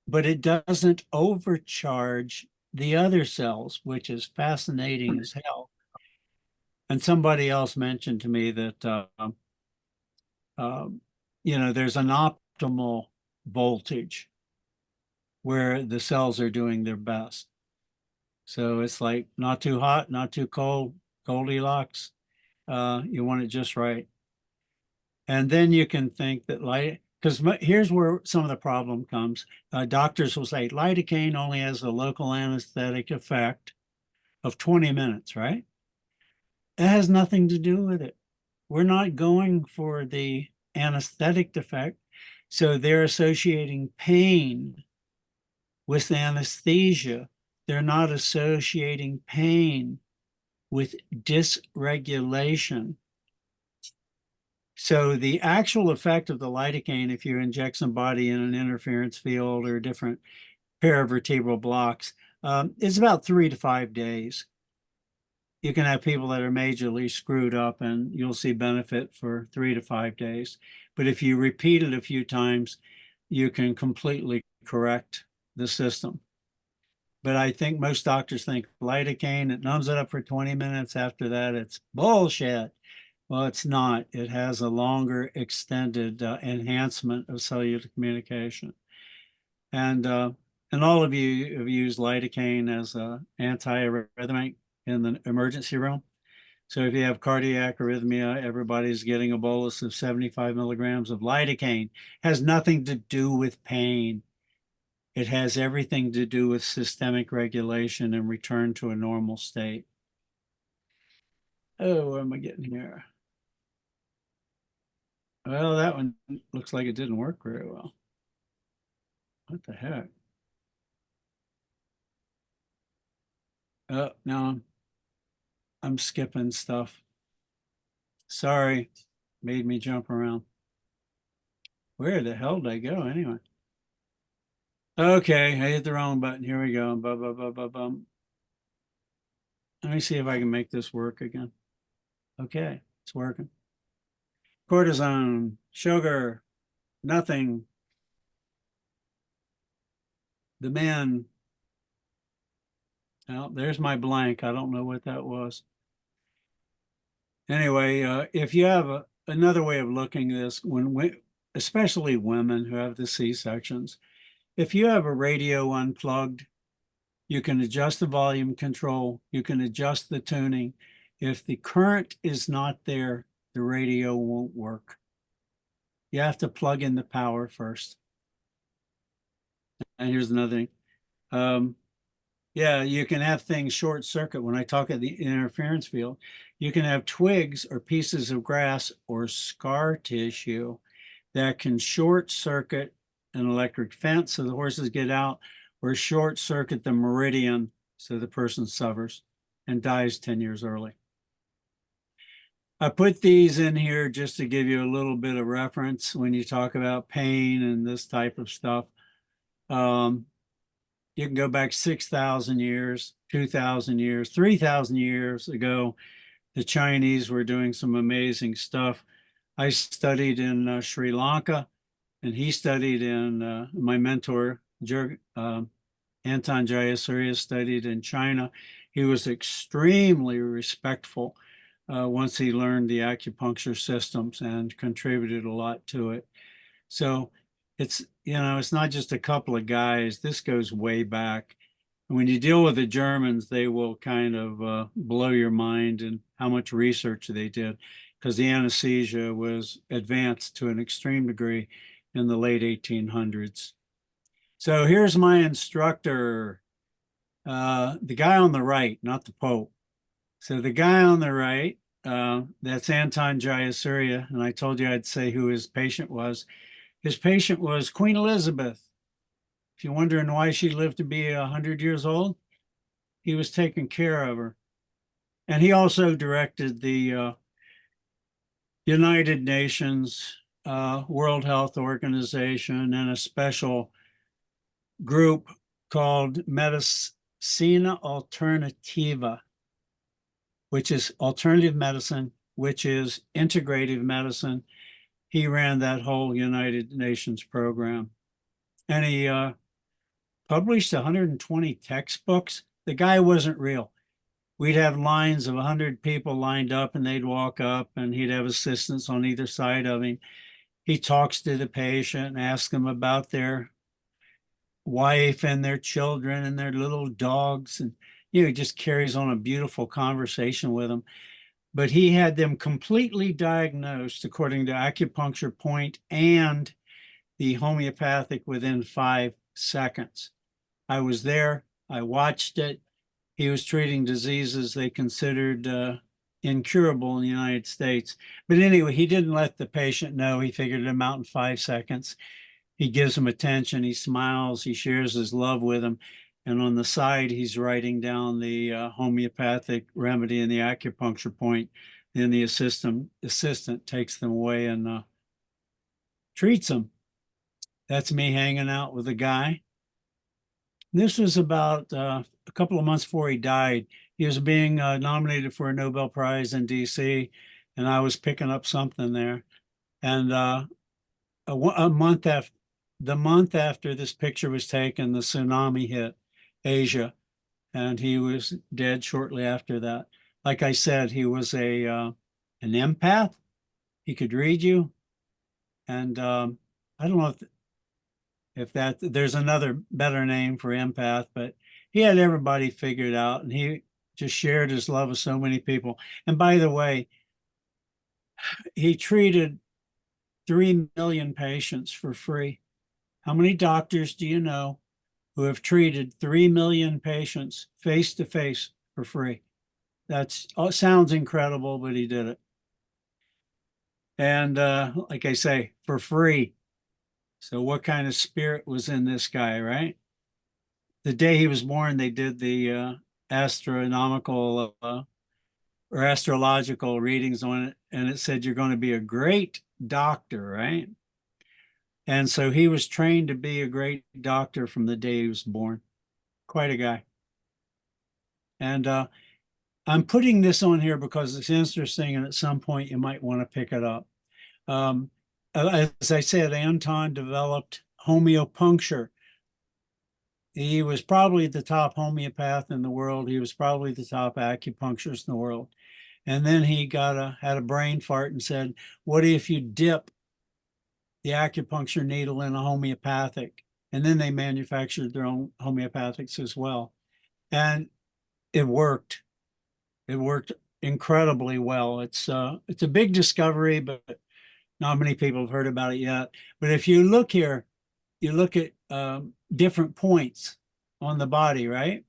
but it doesn't overcharge the other cells, which is fascinating as hell. And somebody else mentioned to me that, there's an optimal voltage where the cells are doing their best. So it's like not too hot, not too cold, Goldilocks. You want it just right. And then you can think that because here's where some of the problem comes. Doctors will say lidocaine only has a local anesthetic effect of 20 minutes, right? It has nothing to do with it. We're not going for the anesthetic effect. So they're associating pain with anesthesia. They're not associating pain with dysregulation. So the actual effect of the lidocaine, if you inject somebody in an interference field or different paravertebral blocks, is about 3 to 5 days. You can have people that are majorly screwed up and you'll see benefit for 3 to 5 days. But if you repeat it a few times, you can completely correct the system. But I think most doctors think lidocaine, it numbs it up for 20 minutes. After that, it's bullshit. Well, it's not. It has a longer extended enhancement of cellular communication. And all of you have used lidocaine as an antiarrhythmic in the emergency room. So if you have cardiac arrhythmia, everybody's getting a bolus of 75 milligrams of lidocaine. Has nothing to do with pain. It has everything to do with systemic regulation and return to a normal state. Oh, what am I getting here? Well, that one looks like it didn't work very well. What the heck? Oh, no, I'm skipping stuff. Sorry, made me jump around. Where the hell did I go anyway? Okay, I hit the wrong button. Here we go. Let me see if I can make this work again. Okay, it's working. Cortisone, sugar, nothing. The man. Well, there's my blank. I don't know what that was. Anyway, if you have another way of looking at this, especially women who have the C-sections, if you have a radio unplugged You can adjust the volume control. You can adjust the tuning. If the current is not there, the radio won't work. You have to plug in the power first. And here's another thing. Yeah, you can have things short circuit. When I talk at the interference field, you can have twigs or pieces of grass or scar tissue that can short circuit an electric fence so the horses get out, or short circuit the meridian so the person suffers and dies 10 years early. I put these in here just to give you a little bit of reference when you talk about pain and this type of stuff. You can go back 6,000 years, 2,000 years, 3,000 years ago. The Chinese were doing some amazing stuff. I studied in Sri Lanka, and he studied in, my mentor, Anton Jayasuriya, studied in China. He was extremely respectful once he learned the acupuncture systems and contributed a lot to it. So it's, it's not just a couple of guys. This goes way back. When you deal with the Germans, they will kind of blow your mind and how much research they did, because the anesthesia was advanced to an extreme degree in the late 1800s. So here's my instructor, the guy on the right, not the Pope. So the guy on the right, that's Anton Jayasuriya, and I told you I'd say who his patient was. His patient was Queen Elizabeth. If you're wondering why she lived to be 100 years old, he was taking care of her. And he also directed the United Nations, World Health Organization, and a special group called Medicina Alternativa, which is alternative medicine, which is integrative medicine. He ran that whole United Nations program. And he published 120 textbooks. The guy wasn't real. We'd have lines of 100 people lined up, and they'd walk up, and he'd have assistants on either side of him. He talks to the patient and asks them about their wife and their children and their little dogs. And, he just carries on a beautiful conversation with them. But he had them completely diagnosed according to acupuncture point and the homeopathic within 5 seconds. I was there. I watched it. He was treating diseases they considered incurable in the United States. But anyway, he didn't let the patient know. He figured them out in 5 seconds. He gives them attention. He smiles. He shares his love with them. And on the side, he's writing down the homeopathic remedy and the acupuncture point. Then the assistant takes them away and treats them. That's me hanging out with a guy. This was about a couple of months before he died. He was being nominated for a Nobel Prize in DC, and I was picking up something there. And the month after this picture was taken, the tsunami hit Asia, and he was dead shortly after that. Like I said, he was an empath. He could read you, and I don't know if there's another better name for empath, but he had everybody figured out, and he just shared his love with so many people. And by the way, he treated 3 million patients for free. How many doctors do you know who have treated 3 million patients face to face for free? Sounds incredible, but he did it. And like I say, for free. So what kind of spirit was in this guy, right? The day he was born, they did the astronomical or astrological readings on it, and it said you're going to be a great doctor, right? And so he was trained to be a great doctor from the day he was born. Quite a guy. And I'm putting this on here because it's interesting, and at some point you might want to pick it up. As I said, Anton developed homeopuncture. He was probably the top homeopath in the world. He was probably the top acupuncturist in the world. And then he had a brain fart and said, what if you dip the acupuncture needle in a homeopathic? And then they manufactured their own homeopathics as well. And it worked. It worked incredibly well. It's a big discovery, but not many people have heard about it yet. But if you look here, you look at different points on the body, right?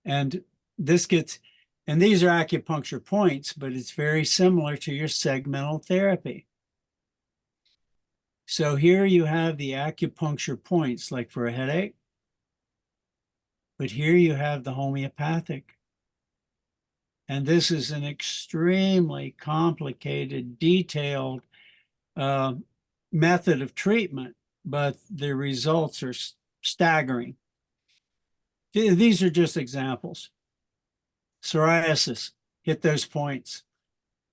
And this gets, and these are acupuncture points, but it's very similar to your segmental therapy. So here you have the acupuncture points, like for a headache, but here you have the homeopathic. And this is an extremely complicated, detailed method of treatment, but the results are staggering. These are just examples. Psoriasis, hit those points,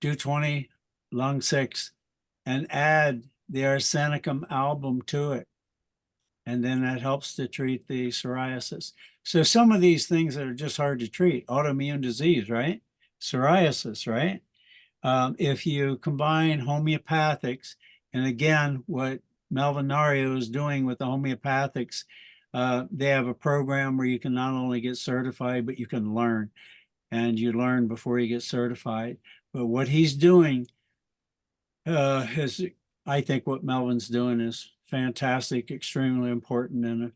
do 20, lung 6, and add the arsenicum album to it. And then that helps to treat the psoriasis. So some of these things that are just hard to treat, autoimmune disease, right? Psoriasis, right? If you combine homeopathics, and again, what Melvin Nario is doing with the homeopathics, they have a program where you can not only get certified, but you can learn. And you learn before you get certified. But what he's doing is, I think what Melvin's doing is fantastic, extremely important. And if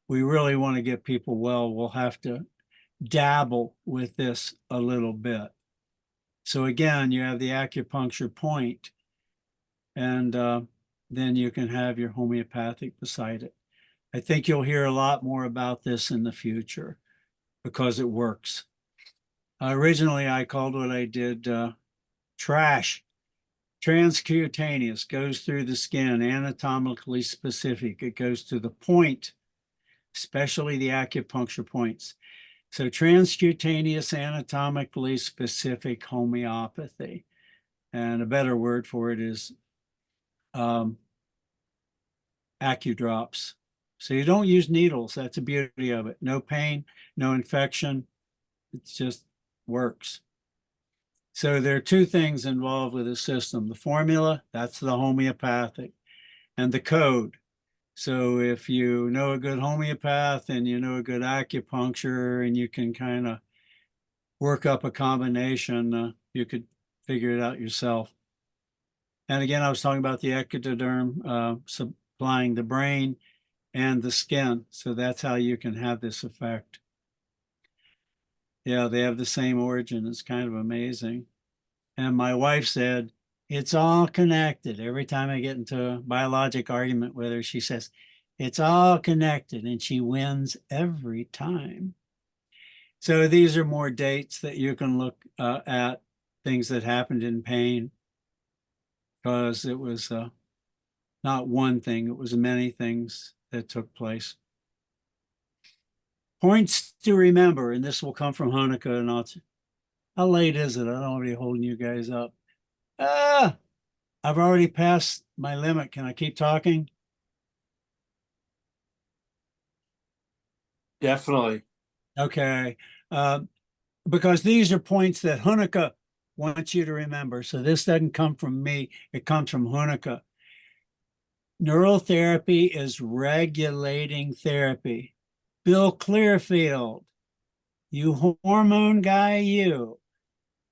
we really want to get people well, we'll have to dabble with this a little bit. So again, you have the acupuncture point, and then you can have your homeopathic beside it. I think you'll hear a lot more about this in the future because it works. Originally, I called what I did trash. Transcutaneous, goes through the skin, anatomically specific. It goes to the point, especially the acupuncture points. So transcutaneous, anatomically specific homeopathy. And a better word for it is AccuDrops. So you don't use needles. That's the beauty of it. No pain, no infection. It just works. So there are two things involved with the system. The formula, that's the homeopathic, and the code. So if you know a good homeopath and you know a good acupuncture and you can kind of work up a combination, you could figure it out yourself. And again, I was talking about the ectoderm supplying the brain and the skin. So that's how you can have this effect. Yeah, they have the same origin. It's kind of amazing. And my wife said, it's all connected. Every time I get into a biologic argument with her, she says, it's all connected. And she wins every time. So these are more dates that you can look at, things that happened in pain, because it was not one thing, it was many things that took place. Points to remember, and this will come from Hanukkah. And how late is it? I don't want to be holding you guys up. I've already passed my limit. Can I keep talking? Definitely. Okay. Because these are points that Hanukkah wants you to remember. So this doesn't come from me. It comes from Hanukkah. Neural therapy is regulating therapy. Bill Clearfield, you hormone guy, you.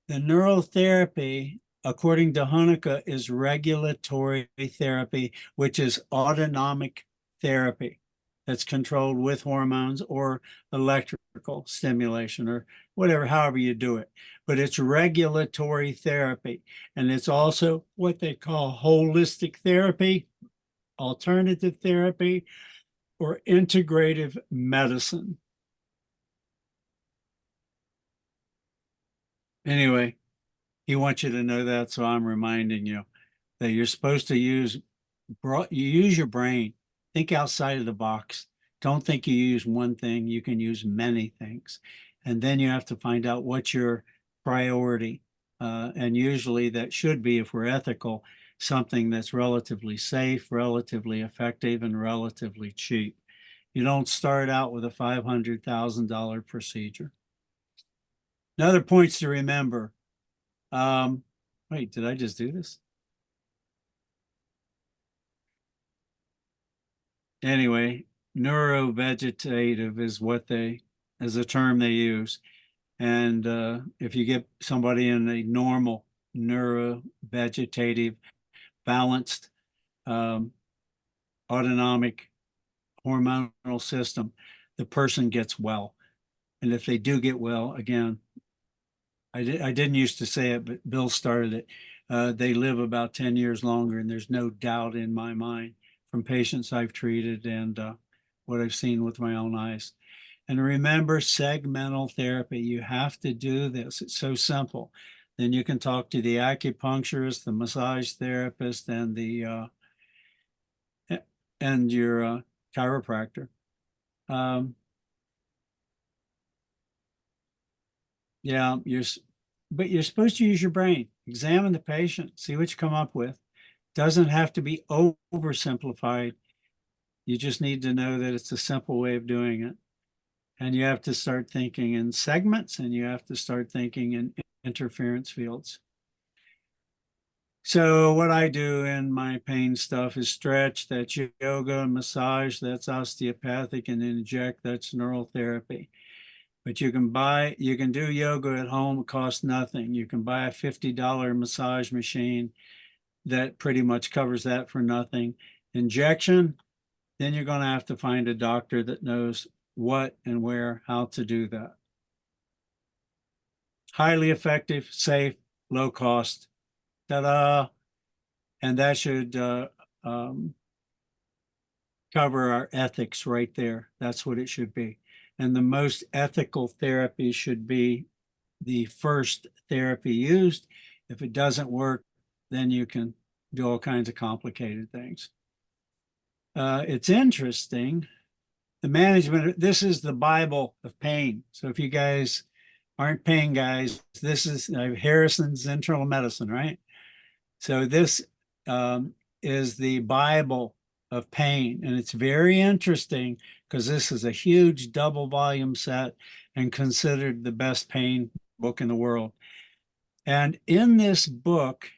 The neural therapy, according to Hanukkah, is regulatory therapy, which is autonomic therapy that's controlled with hormones or electrical stimulation or whatever, however you do it. But it's regulatory therapy. And it's also what they call holistic therapy, alternative therapy, or integrative medicine. Anyway, he wants you to know that, so I'm reminding you that you're supposed to use your brain. Think outside of the box. Don't think you use one thing. You can use many things. And then you have to find out what's your priority. And usually that should be, if we're ethical, something that's relatively safe, relatively effective, and relatively cheap. You don't start out with a $500,000 procedure. Another points to remember. Wait, did I just do this? Anyway, neurovegetative is a term they use. And if you get somebody in a normal neurovegetative, balanced, autonomic hormonal system, the person gets well. And if they do get well, again, I didn't used to say it, but Bill started it. They live about 10 years longer, and there's no doubt in my mind from patients I've treated and what I've seen with my own eyes. And remember, segmental therapy, you have to do this. It's so simple. Then you can talk to the acupuncturist, the massage therapist, and the and your chiropractor. Yeah, but you're supposed to use your brain. Examine the patient, see what you come up with. Doesn't have to be oversimplified. You just need to know that it's a simple way of doing it. And you have to start thinking in segments, and you have to start thinking in interference fields. So what I do in my pain stuff is stretch, that's yoga, and massage, that's osteopathic, and inject, that's neural therapy. But you can do yoga at home, it costs nothing. You can buy a $50 massage machine that pretty much covers that for nothing. Injection, then you're going to have to find a doctor that knows what and where, how to do that. Highly effective, safe, low cost. Ta-da! And that should cover our ethics right there. That's what it should be. And the most ethical therapy should be the first therapy used. If it doesn't work, then you can do all kinds of complicated things. It's interesting. The management, this is the Bible of pain. So if you guys aren't pain guys, this is Harrison's Internal Medicine, right? So this is the Bible of pain. And it's very interesting because this is a huge double volume set and considered the best pain book in the world. And in this book,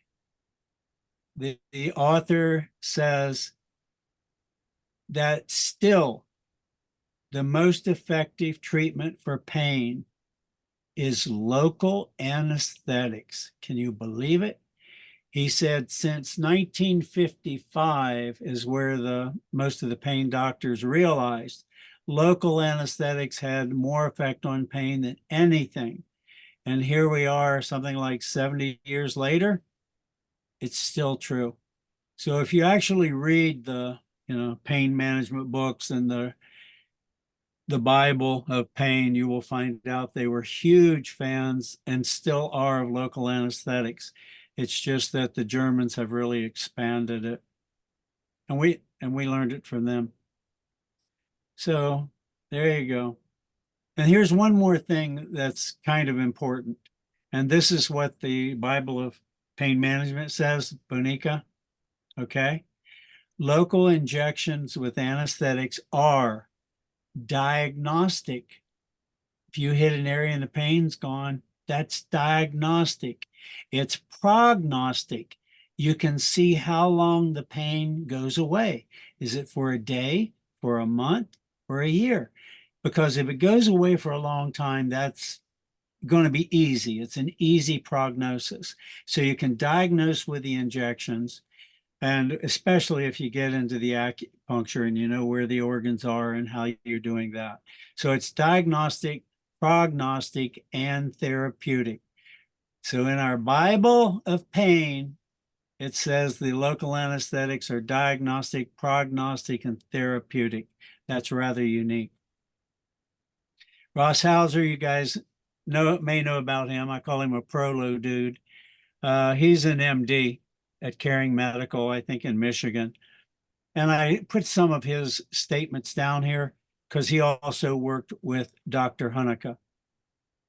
the author says that still the most effective treatment for pain is local anesthetics. Can you believe it? He said since 1955 is where most of the pain doctors realized local anesthetics had more effect on pain than anything. And here we are, something like 70 years later, it's still true. So if you actually read the pain management books and the Bible of pain, you will find out they were huge fans and still are of local anesthetics. It's just that the Germans have really expanded it. And we learned it from them. So there you go. And here's one more thing that's kind of important. And this is what the Bible of Pain Management says, Bonica. Okay. Local injections with anesthetics are diagnostic. If you hit an area and the pain's gone, that's diagnostic. It's prognostic. You can see how long the pain goes away. Is it for a day, for a month, or a year? Because if it goes away for a long time, that's going to be easy. It's an easy prognosis. So you can diagnose with the injections. And especially if you get into the acupuncture and you know where the organs are and how you're doing that. So it's diagnostic, prognostic, and therapeutic. So in our Bible of pain, it says the local anesthetics are diagnostic, prognostic, and therapeutic. That's rather unique. Ross Hauser, you guys may know about him. I call him a Prolo dude. He's an MD at Caring Medical, I think in Michigan. And I put some of his statements down here because he also worked with Dr. Huneke.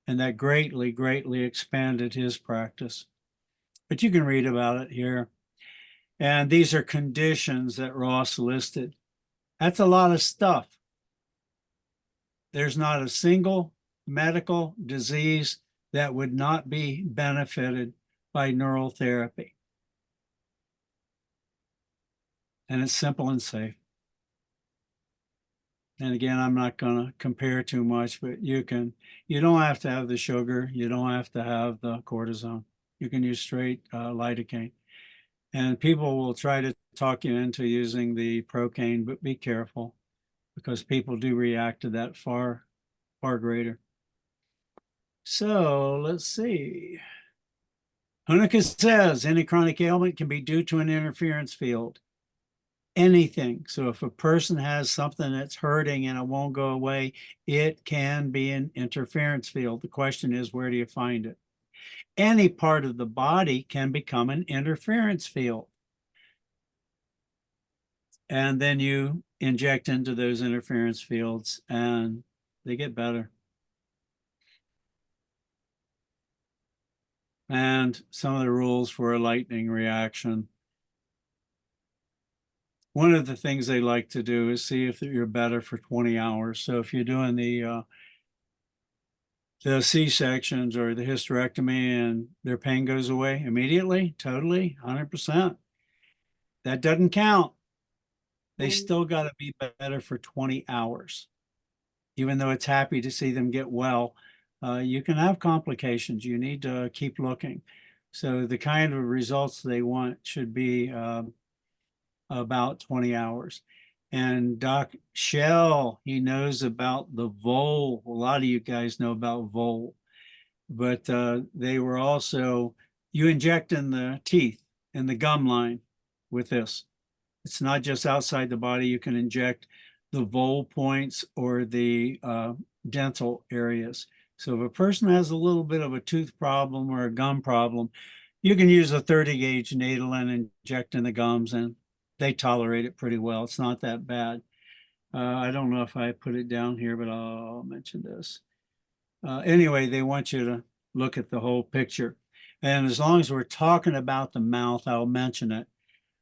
And that greatly, greatly expanded his practice. But you can read about it here. And these are conditions that Ross listed. That's a lot of stuff. There's not a single medical disease that would not be benefited by neural therapy. And it's simple and safe. And again, I'm not going to compare too much, but you don't have to have the sugar. You don't have to have the cortisone. You can use straight lidocaine. And people will try to talk you into using the procaine, but be careful because people do react to that far greater. So let's see. Honecker says any chronic ailment can be due to an interference field. Anything. So if a person has something that's hurting and it won't go away, it can be an interference field. The question is, where do you find it? Any part of the body can become an interference field. And then you inject into those interference fields and they get better. And some of the rules for a lightning reaction. One of the things they like to do is see if you're better for 20 hours. So if you're doing the C-sections or the hysterectomy and their pain goes away immediately, totally, 100%, that doesn't count. They still got to be better for 20 hours. Even though it's happy to see them get well, you can have complications. You need to keep looking. So the kind of results they want should be about 20 hours. And Doc Shell, he knows about the vole. A lot of you guys know about vole, but they were also, you inject in the teeth, in the gum line with this. It's not just outside the body. You can inject the vole points or the dental areas. So if a person has a little bit of a tooth problem or a gum problem, you can use a 30 gauge needle and inject in the gums, and they tolerate it pretty well. It's not that bad. I don't know if I put it down here, but I'll mention this. Anyway, they want you to look at the whole picture. And as long as we're talking about the mouth, I'll mention it.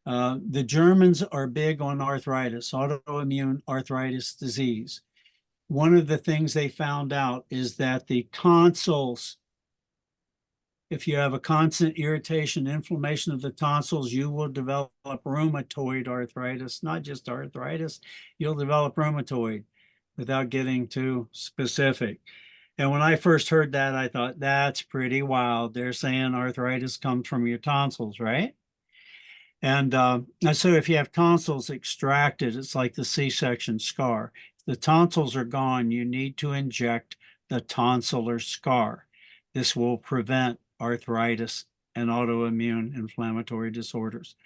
The Germans are big on arthritis, autoimmune arthritis disease. One of the things they found out is that the tonsils, if you have a constant irritation, inflammation of the tonsils, you will develop rheumatoid arthritis, not just arthritis, you'll develop rheumatoid without getting too specific. And when I first heard that, I thought, that's pretty wild. They're saying arthritis comes from your tonsils, right? And so if you have tonsils extracted, it's like the C-section scar. If the tonsils are gone, you need to inject the tonsillar scar. This will prevent arthritis and autoimmune inflammatory disorders.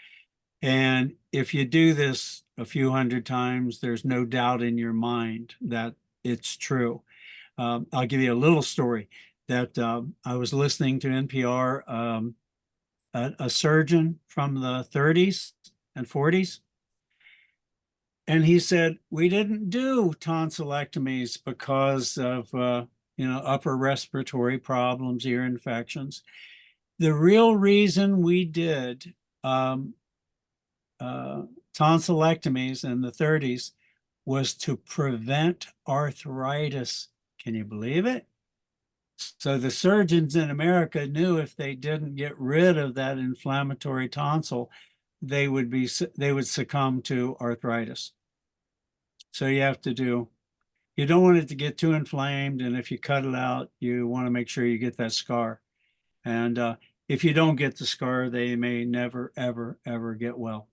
And if you do this a few hundred times, there's no doubt in your mind that it's true. I'll give you a little story that I was listening to NPR. A surgeon from the 30s and 40s. And he said, we didn't do tonsillectomies because of, upper respiratory problems, ear infections. The real reason we did tonsillectomies in the 30s was to prevent arthritis. Can you believe it? So the surgeons in America knew if they didn't get rid of that inflammatory tonsil, they would succumb to arthritis. So you don't want it to get too inflamed. And if you cut it out, you want to make sure you get that scar. And if you don't get the scar, they may never, ever, ever get well.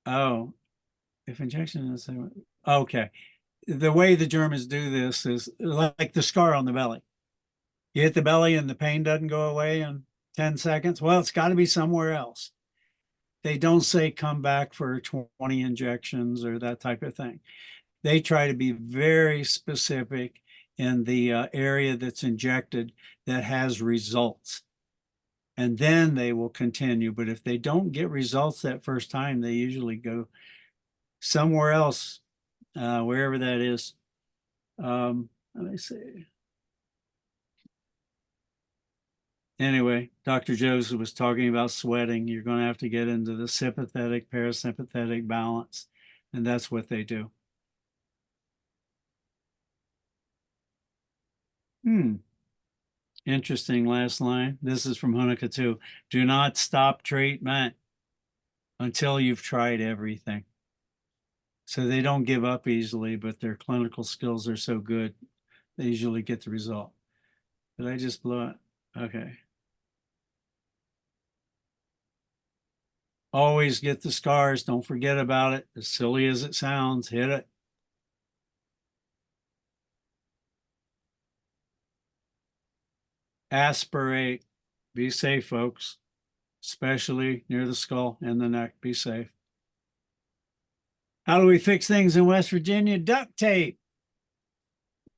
Oh, if injection is okay. The way the Germans do this is like the scar on the belly. You hit the belly and the pain doesn't go away in 10 seconds. Well, it's got to be somewhere else. They don't say come back for 20 injections or that type of thing. They try to be very specific in the area that's injected that has results. And then they will continue. But if they don't get results that first time, they usually go somewhere else, wherever that is. Let me see. Anyway, Dr. Joseph was talking about sweating. You're going to have to get into the sympathetic, parasympathetic balance, and that's what they do. Interesting last line. This is from Honecker too. Do not stop treatment. until you've tried everything. So they don't give up easily, but their clinical skills are so good, they usually get the result. Did I just blow it? Okay. Always get the scars. Don't forget about it. As silly as it sounds, hit it. Aspirate. Be safe, folks, especially near the skull and the neck. Be safe. How do we fix things in West Virginia? Duct tape.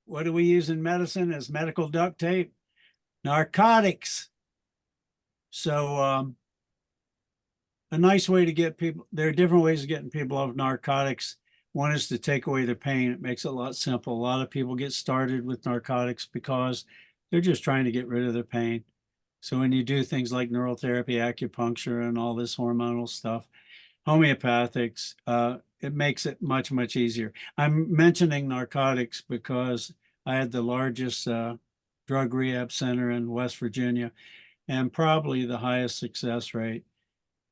What do we use in medicine as medical duct tape? Narcotics. So a nice way to get people, there are different ways of getting people off narcotics. One is to take away their pain. It makes it a lot simple. A lot of people get started with narcotics because they're just trying to get rid of their pain. So when you do things like neural therapy, acupuncture, and all this hormonal stuff, homeopathics, it makes it much, much easier. I'm mentioning narcotics because I had the largest drug rehab center in West Virginia and probably the highest success rate.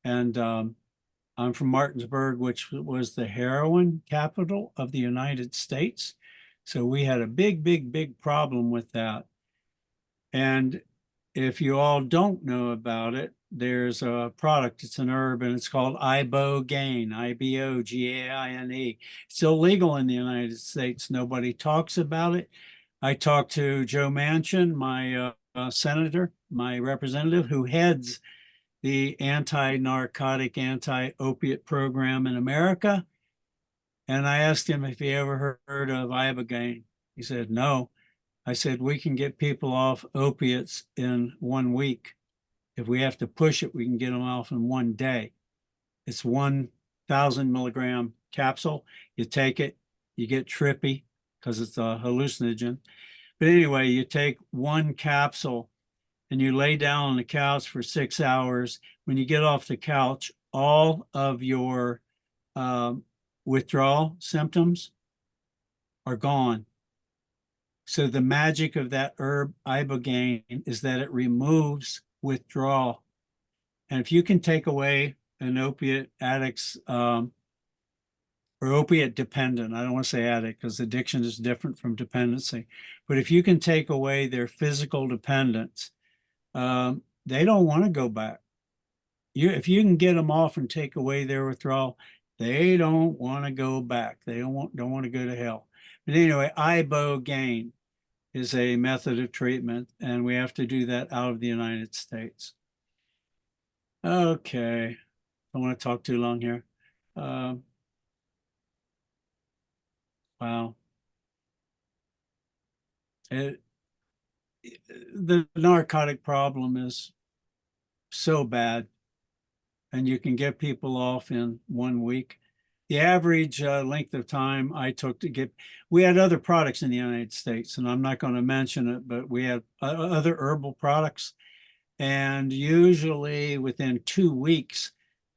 And I'm from Martinsburg, which was the heroin capital of the United States. So we had a big, big, big problem with that. And if you all don't know about it, there's a product, it's an herb, and it's called ibogaine, Ibogaine. It's illegal in the United States. Nobody talks about it. I talked to Joe Manchin, my senator, my representative, who heads the anti-narcotic, anti-opiate program in America. And I asked him if he ever heard of ibogaine. He said, no. I said, we can get people off opiates in 1 week. If we have to push it, we can get them off in 1 day. It's 1,000 milligram capsule. You take it, you get trippy because it's a hallucinogen. But anyway, you take 1 capsule and you lay down on the couch for 6 hours. When you get off the couch, all of your withdrawal symptoms are gone. So the magic of that herb ibogaine is that it removes withdrawal. And if you can take away an opiate addict's or opiate dependent, I don't want to say addict because addiction is different from dependency, but if you can take away their physical dependence, they don't want to go back. If you can get them off and take away their withdrawal, they don't want to go back. They don't want to go to hell. But anyway, ibogaine is a method of treatment, and we have to do that out of the United States. Okay, I don't want to talk too long here. Wow. The narcotic problem is so bad, and you can get people off in 1 week. The average length of time I took to get, we had other products in the United States, and I'm not going to mention it, but we had other herbal products. And usually within 2 weeks,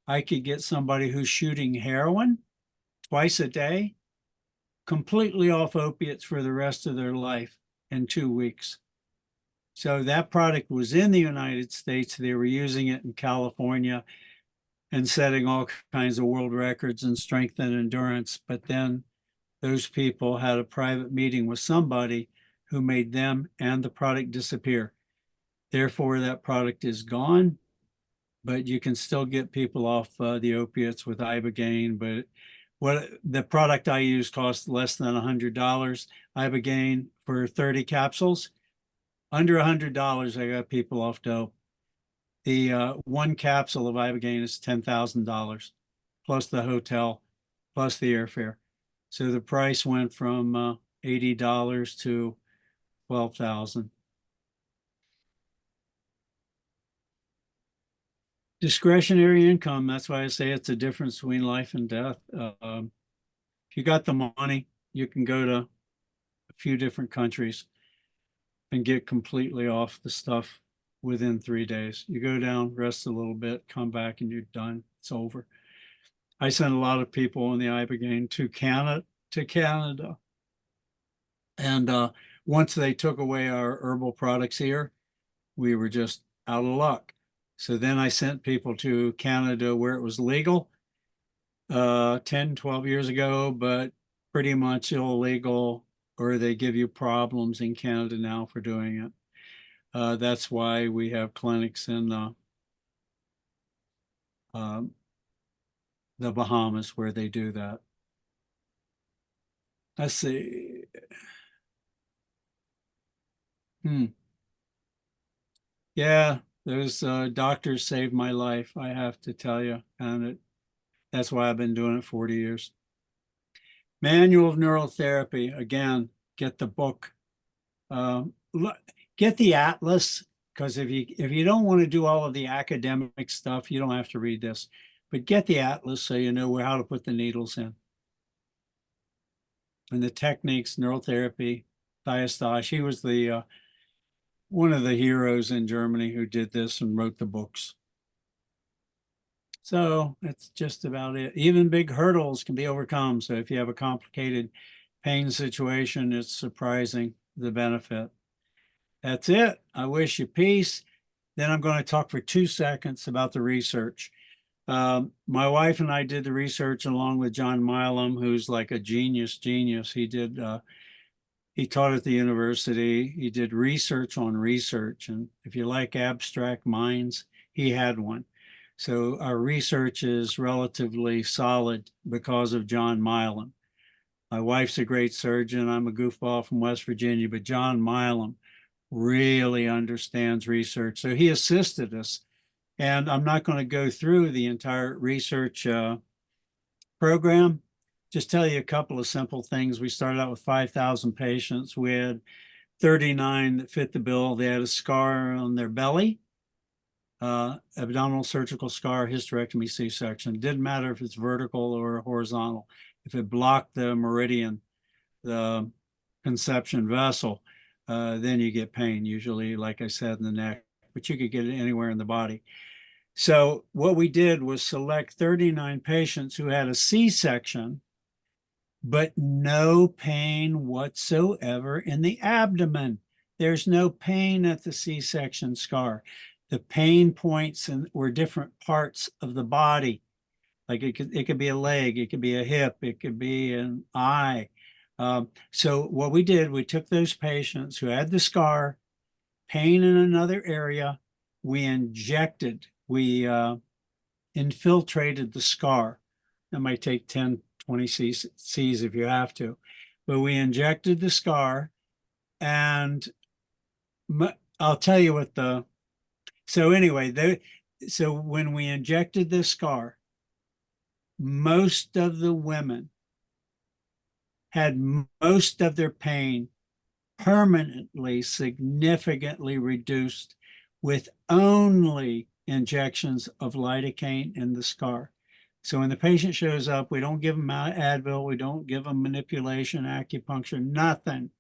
I could get somebody who's shooting heroin twice a day, completely off opiates for the rest of their life in 2 weeks. So that product was in the United States. They were using it in California and setting all kinds of world records in strength and endurance. But then those people had a private meeting with somebody who made them and the product disappear. Therefore, that product is gone, but you can still get people off the opiates with ibogaine. But what the product I use costs less than $100. Ibogaine for 30 capsules, under $100. I got people off dope. The 1 capsule of ibogaine is $10,000 plus the hotel, plus the airfare. So the price went from $80 to $12,000. Discretionary income, that's why I say it's a difference between life and death. If you got the money, you can go to a few different countries and get completely off the stuff within 3 days. You go down, rest a little bit, come back, and you're done. It's over. I sent a lot of people on the ibogaine to Canada. And once they took away our herbal products here, we were just out of luck. So then I sent people to Canada where it was legal 10, 12 years ago, but pretty much illegal, or they give you problems in Canada now for doing it. That's why we have clinics in the Bahamas where they do that. Let's see. Yeah, those doctors saved my life, I have to tell you. And that's why I've been doing it 40 years. Manual of Neural Therapy. Again, get the book. Get the atlas, because if you don't want to do all of the academic stuff, you don't have to read this. But get the atlas so you know how to put the needles in. And the techniques, neural therapy, Diastase. He was the one of the heroes in Germany who did this and wrote the books. So that's just about it. Even big hurdles can be overcome. So if you have a complicated pain situation, it's surprising the benefit. That's it. I wish you peace. Then I'm going to talk for 2 seconds about the research. My wife and I did the research along with John Milam, who's like a genius. He taught at the university. He did research on research. And if you like abstract minds, he had one. So our research is relatively solid because of John Milam. My wife's a great surgeon. I'm a goofball from West Virginia, but John Milam really understands research. So he assisted us. And I'm not going to go through the entire research program. Just tell you a couple of simple things. We started out with 5,000 patients. We had 39 that fit the bill. They had a scar on their belly, abdominal surgical scar, hysterectomy, C-section. It didn't matter if it's vertical or horizontal. If it blocked the meridian, the conception vessel, then you get pain, usually, like I said, in the neck, but you could get it anywhere in the body. So what we did was select 39 patients who had a C-section, but no pain whatsoever in the abdomen. There's no pain at the C-section scar. The pain points were different parts of the body. Like it could be a leg, it could be a hip, it could be an eye. So what we did, we took those patients who had the scar, pain in another area, we infiltrated the scar. That might take 10, 20 cc's if you have to. But we injected the scar, and I'll tell you what so anyway, so when we injected the scar, most of the women had most of their pain permanently, significantly reduced with only injections of lidocaine in the scar. So when the patient shows up, we don't give them Advil, we don't give them manipulation, acupuncture, nothing.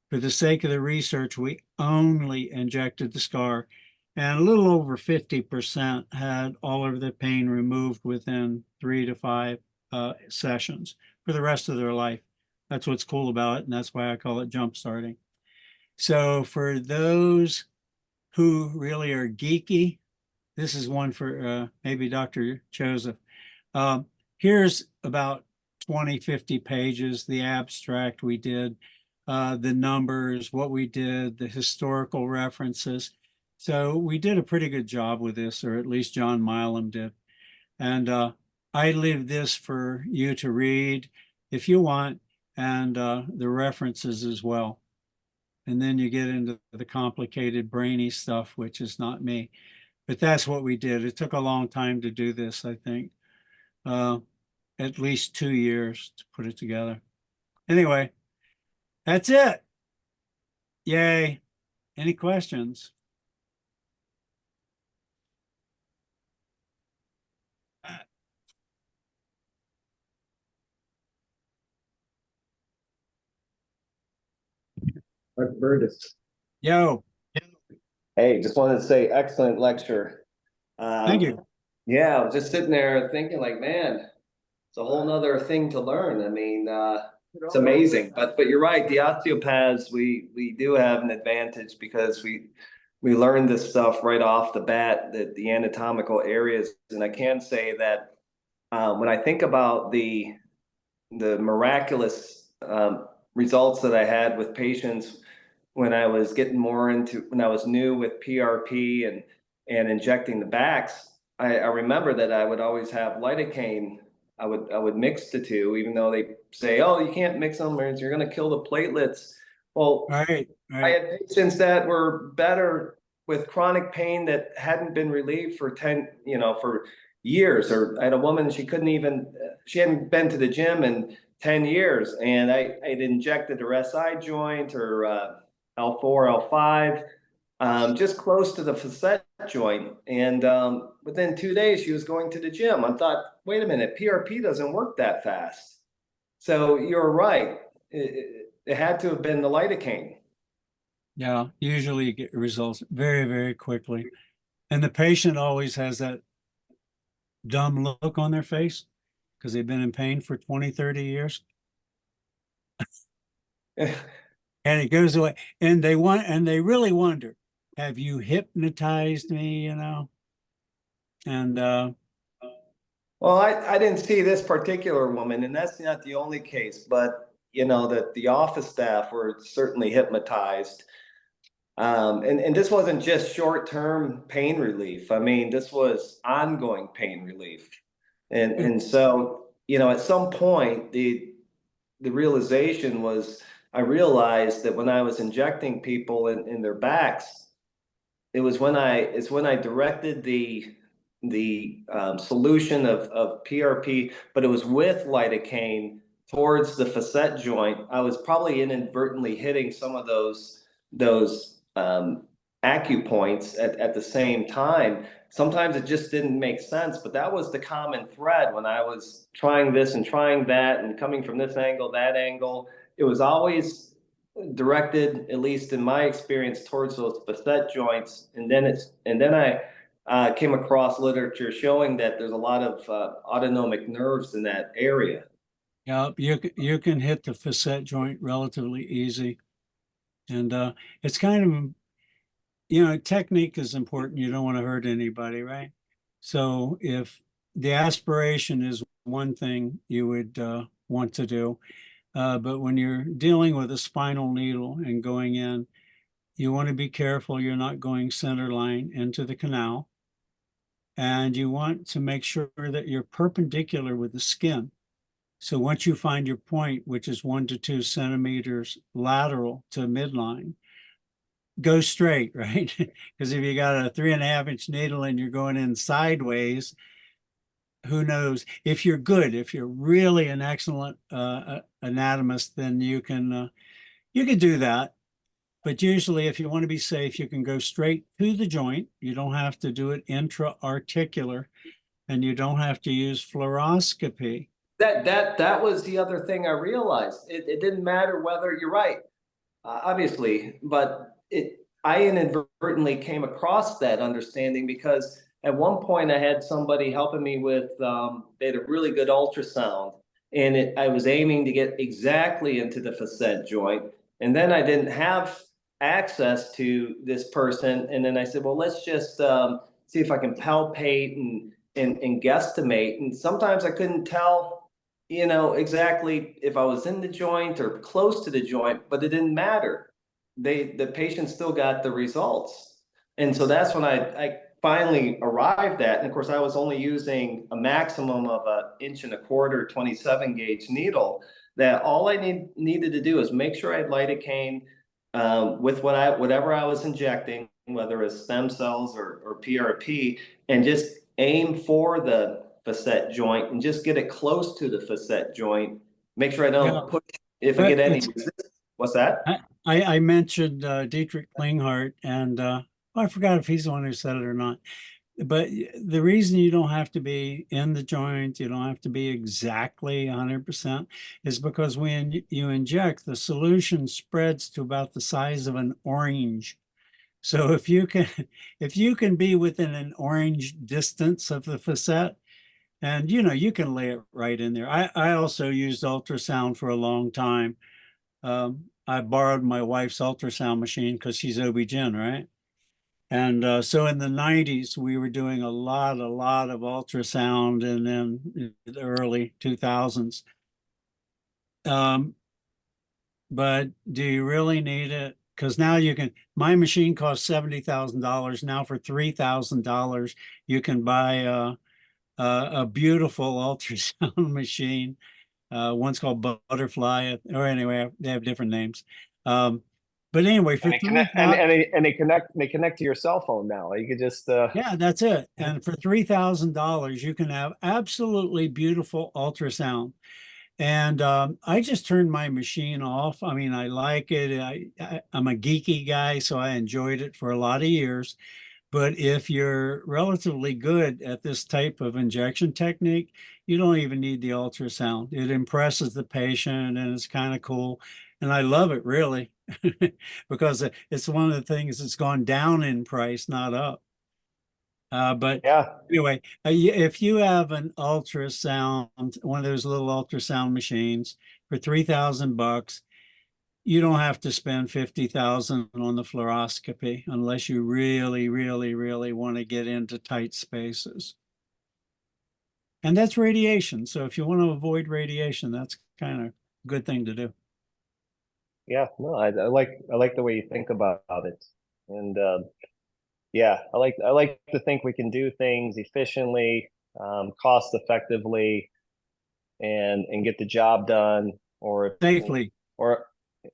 For the sake of the research, we only injected the scar, and a little over 50% had all of the pain removed within 3 to 5 sessions for the rest of their life. That's what's cool about it, and that's why I call it jump starting. So for those who really are geeky, this is one for maybe Dr. Joseph. Here's about 20, 50 pages, the abstract we did, the numbers, what we did, the historical references. So we did a pretty good job with this, or at least John Milam did. And I leave this for you to read if you want, and the references as well. And then you get into the complicated brainy stuff, which is not me. But that's what we did. It took a long time to do this, I think. At least 2 years to put it together. Anyway, that's it. Yay. Any questions? Dr. Burgess. Yo, Hey, just wanted to say excellent lecture. thank you. Yeah, I was just sitting there thinking like, man, it's a whole nother thing to learn. I mean, it's amazing. But you're right, the osteopaths, we do have an advantage because we we learned this stuff right off the bat, that the anatomical areas. And I can say that when I think about the miraculous results that I had with patients when I was getting more into, when I was new with PRP and injecting the backs, I remember that I would always have lidocaine. I would mix the two, even though they say, oh, you can't mix them or you're going to kill the platelets. Well, Right, I right. had patients that were better with chronic pain that hadn't been relieved for 10, for years. Or I had a woman, she hadn't been to the gym in 10 years. And I'd injected her SI joint or L4, L5, just close to the facet joint. And within 2 days, she was going to the gym. I thought, wait a minute, PRP doesn't work that fast. So you're right. It had to have been the lidocaine. Yeah, usually you get results very, very quickly. And the patient always has that dumb look on their face because they've been in pain for 20, 30 years. And it goes away. And they really wonder, have you hypnotized me, you know? And Well, I didn't see this particular woman, and that's not the only case, but that the office staff were certainly hypnotized. And this wasn't just short-term pain relief. I mean, this was ongoing pain relief. And so, at some point, the realization was, I realized that when I was injecting people in their backs, it's when I directed the solution of PRP, but it was with lidocaine towards the facet joint. I was probably inadvertently hitting some of those acupoints at the same time. Sometimes it just didn't make sense, but that was the common thread when I was trying this and trying that and coming from this angle, that angle. It was always directed, at least in my experience, towards those facet joints. And then I came across literature showing that there's a lot of autonomic nerves in that area. yeah, you can hit the facet joint relatively easy. And it's kind of, technique is important. You don't want to hurt anybody, right? So if the aspiration is one thing you would want to do, but when you're dealing with a spinal needle and going in, you want to be careful you're not going center line into the canal. And you want to make sure that you're perpendicular with the skin. So once you find your point, which is 1 to 2 centimeters lateral to midline, go straight, right? Because if you got a 3.5-inch needle and you're going in sideways, who knows? If you're good, if you're really an excellent anatomist, then you can do that. But usually, if you want to be safe, you can go straight to the joint. You don't have to do it intra-articular, and you don't have to use fluoroscopy. That was the other thing I realized. It didn't matter whether you're right, obviously, but I inadvertently came across that understanding because at one point I had somebody helping me with they had a really good ultrasound, and I was aiming to get exactly into the facet joint, and then I didn't have access to this person, and then I said, well, let's just see if I can palpate and guesstimate, and sometimes I couldn't tell, exactly if I was in the joint or close to the joint, but it didn't matter. The patient still got the results. And so that's when I finally arrived at, and of course I was only using a maximum of 1.25 inch 27 gauge needle, that all I needed to do is make sure I had lidocaine with whatever I was injecting, whether it's stem cells or PRP, and just aim for the facet joint and just get it close to the facet joint. Make sure I don't push if I get any resistance. What's that? I mentioned Dietrich Klinghardt, and I forgot if he's the one who said it or not. But the reason you don't have to be in the joint, you don't have to be exactly 100%, is because when you inject, the solution spreads to about the size of an orange. So if you can be within an orange distance of the facet, and you can lay it right in there. I also used ultrasound for a long time. I borrowed my wife's ultrasound machine because she's OB-GYN, right? And so in the 90s, we were doing a lot of ultrasound, and then in the early 2000s. But do you really need it? Because now you can, my machine costs $70,000. Now for $3,000, you can buy a beautiful ultrasound machine. One's called Butterfly, or anyway, they have different names. But anyway, for And they connect, they connect to your cell phone now. You could just yeah, that's it. And for $3,000, you can have absolutely beautiful ultrasound. And I just turned my machine off. I mean, I like it. I'm a geeky guy, so I enjoyed it for a lot of years. But if you're relatively good at this type of injection technique, you don't even need the ultrasound. It impresses the patient and it's kind of cool. And I love it really because it's one of the things that's gone down in price, not up. But yeah. anyway, if you have an ultrasound, one of those little ultrasound machines for $3,000, you don't have to spend 50,000 on the fluoroscopy unless you really want to get into tight spaces. And that's radiation. So if you want to avoid radiation, that's kind of a good thing to do. Yeah, no, I like the way you think about it. And yeah, I like to think we can do things efficiently, cost effectively, and get the job done. Or Safely.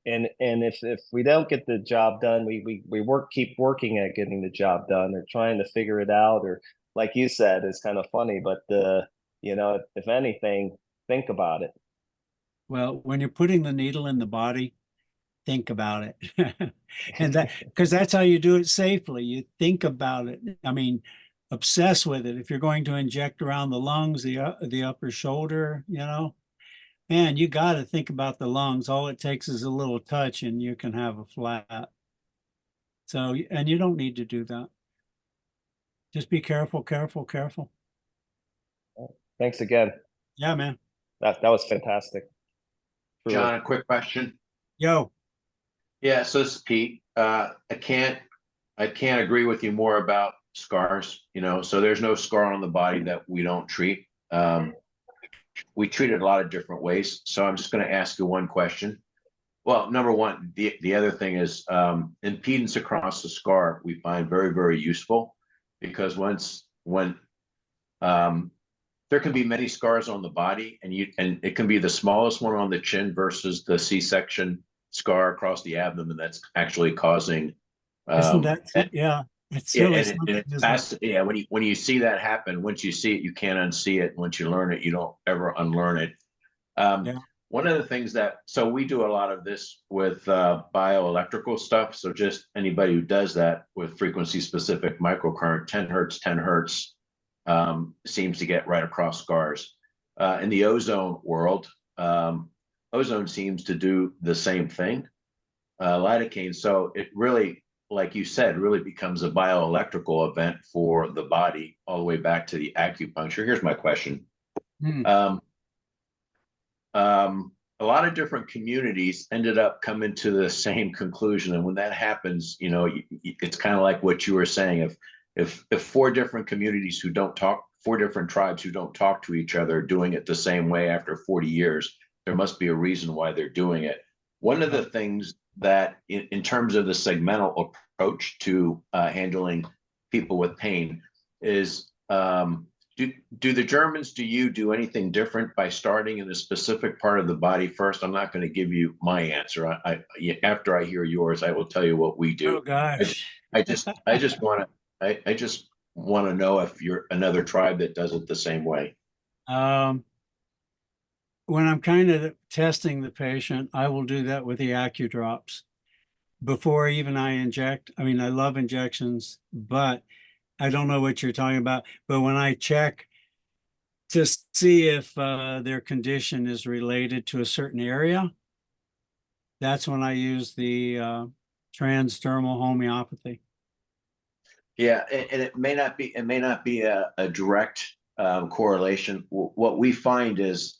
and if we don't get the job done, we keep working at getting the job done, or trying to figure it out, or like you said, it's kind of funny, but you know, if anything, think about it. Well, when you're putting the needle in the body, think about it. And that, because that's how you do it safely. You think about it. I mean, obsess with it. If you're going to inject around the lungs, the upper shoulder, you know, man, you got to think about the lungs. All it takes is a little touch and you can have a flat. So, and you don't need to do that. Just be careful. Thanks again. Yeah, man. That was fantastic. Truly. John, a quick question. Yo. Yeah, so this is Pete. I can't agree with you more about scars, you know, so there's no scar on the body that we don't treat. We treat it a lot of different ways. So I'm just going to ask you one question. Well, number one, the other thing is impedance across the scar we find very useful, because when there can be many scars on the body, and it can be the smallest one on the chin versus the C-section scar across the abdomen that's actually causing. Isn't that, yeah, it's Yeah, really and something, it's isn't it? fast. Yeah, when you see that happen, once you see it, you can't unsee it. Once you learn it, you don't ever unlearn it. Yeah. One of the things so we do a lot of this with bioelectrical stuff. So just anybody who does that with frequency specific microcurrent, 10 hertz, 10 hertz, seems to get right across scars. In the ozone world, ozone seems to do the same thing, lidocaine. So it really, like you said, really becomes a bioelectrical event for the body, all the way back to the acupuncture. Here's my question. A lot of different communities ended up coming to the same conclusion, and when that happens, you know, it's kind of like what you were saying. If four different communities who don't talk, four different tribes who don't talk to each other, are doing it the same way after 40 years, there must be a reason why they're doing it. One of the things that, in terms of the segmental approach to handling people with pain, is do the Germans, do you do anything different by starting in a specific part of the body first? I'm not going to give you my answer. After I hear yours, I will tell you what we do. Oh gosh. I just want to know if you're another tribe that does it the same way. When I'm kind of testing the patient, I will do that with the AccuDrops before even I inject. I mean, I love injections, but I don't know what you're talking about. But when I check to see if their condition is related to a certain area, that's when I use the transdermal homeopathy. Yeah, and it may not be a direct correlation. What we find is,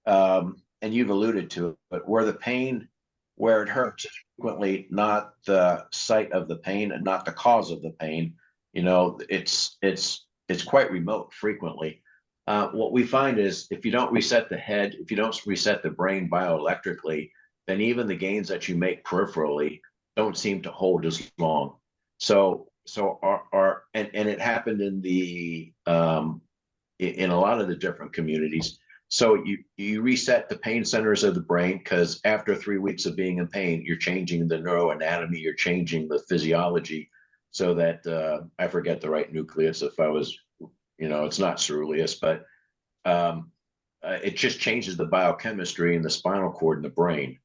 and you've alluded to it, but where the pain where it hurts is frequently not the site of the pain and not the cause of the pain. You know, it's quite remote frequently. What we find is if you don't reset the head, if you don't reset the brain bioelectrically, then even the gains that you make peripherally don't seem to hold as long. So and it happened in the in a lot of the different communities. So you reset the pain centers of the brain, because after 3 weeks of being in pain, you're changing the neuroanatomy, you're changing the physiology, so that I forget the right nucleus. If I was, you know, it's not ceruleus, but it just changes the biochemistry in the spinal cord in the brain.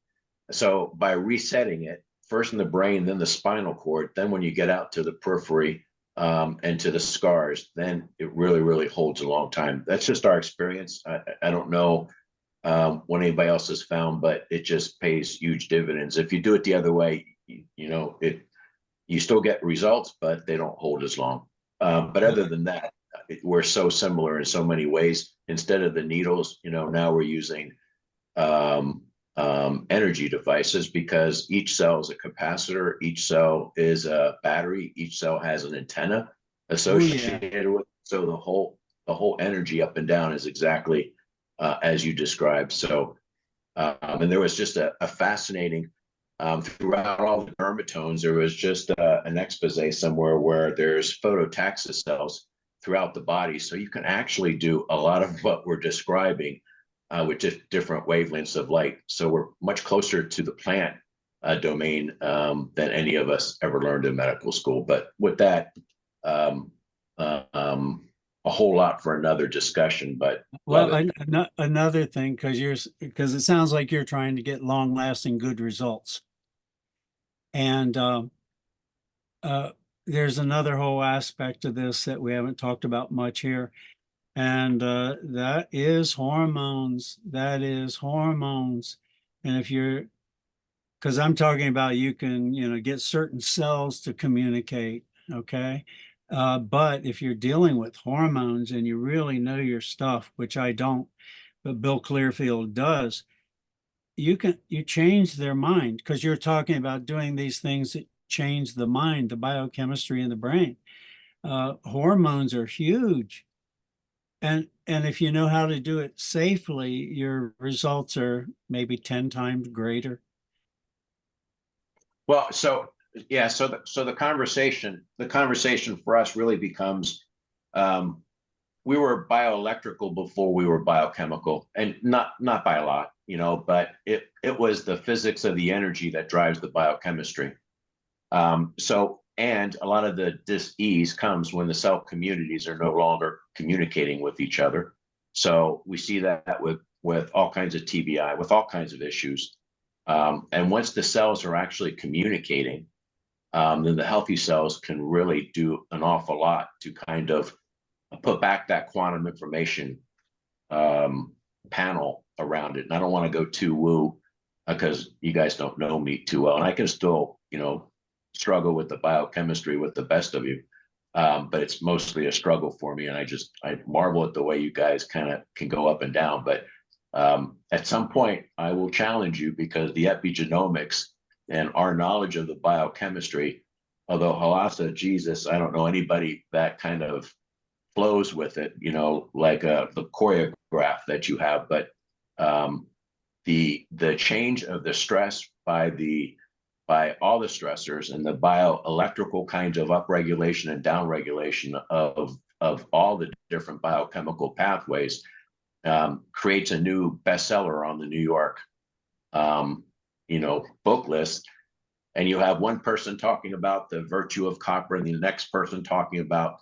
So by resetting it first in the brain, then the spinal cord, then when you get out to the periphery and to the scars, then it really holds a long time. That's just our experience. I don't know what anybody else has found, but it just pays huge dividends. If you do it the other way, you know, you still get results, but they don't hold as long. But other than that, we're so similar in so many ways. Instead of the needles, you know, now we're using energy devices, because each cell is a capacitor, each cell is a battery, each cell has an antenna associated with it. So the whole energy up and down is exactly as you described. So and there was just a fascinating throughout all the dermatones, there was just an expose somewhere where there's phototaxis cells throughout the body. So you can actually do a lot of what we're describing with just different wavelengths of light. So we're much closer to the plant domain than any of us ever learned in medical school. But with that, a whole lot for another discussion. But well, another thing, because it sounds like you're trying to get long-lasting good results, and there's another whole aspect of this that we haven't talked about much here. And that is hormones. That is hormones. And if you're, because I'm talking about, you can, you know, get certain cells to communicate, okay? But if you're dealing with hormones and you really know your stuff, which I don't, but Bill Clearfield does, you change their mind, because you're talking about doing these things that change the mind, the biochemistry in the brain. Hormones are huge. And if you know how to do it safely, your results are maybe 10 times greater. well, so yeah, so the conversation for us really becomes we were bioelectrical before we were biochemical, and not by a lot, you know, but it was the physics of the energy that drives the biochemistry. So, and a lot of the dis-ease comes when the cell communities are no longer communicating with each other. So we see that with all kinds of TBI, with all kinds of issues. And once the cells are actually communicating, then the healthy cells can really do an awful lot to kind of put back that quantum information panel around it. And I don't want to go too woo, because you guys don't know me too well, and I can still, you know, struggle with the biochemistry with the best of you, but it's mostly a struggle for me, and I marvel at the way you guys kind of can go up and down. But at some point I will challenge you, because the epigenomics and our knowledge of the biochemistry, although Halassa, Jesus, I don't know anybody that kind of flows with it, you know, like the choreograph that you have. But the change of the stress by all the stressors and the bioelectrical kinds of upregulation and downregulation of all the different biochemical pathways creates a new bestseller on the New York, you know, book list. And you have one person talking about the virtue of copper, and the next person talking about,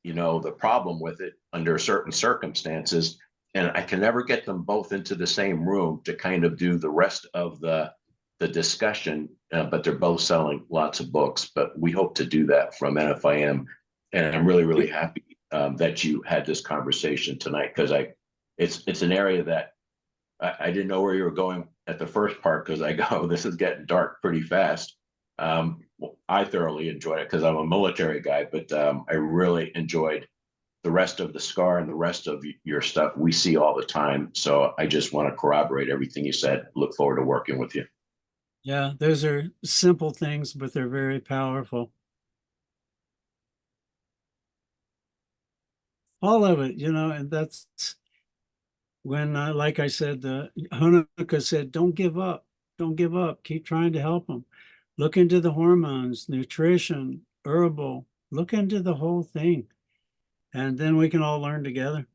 you know, the problem with it under certain circumstances. And I can never get them both into the same room to kind of do the rest of the discussion, but they're both selling lots of books. But we hope to do that from NFIM, and I'm really happy that you had this conversation tonight, because it's an area that I didn't know where you were going at the first part, because I go, this is getting dark pretty fast. I thoroughly enjoyed it because I'm a military guy, but I really enjoyed the rest of the SCAR and the rest of your stuff we see all the time. So I just want to corroborate everything you said. Look forward to working with you. Yeah, those are simple things, but they're very powerful. All of it, and that's when, like I said, Honoka said, don't give up. Don't give up. Keep trying to help them. Look into the hormones, nutrition, herbal. Look into the whole thing. And then we can all learn together.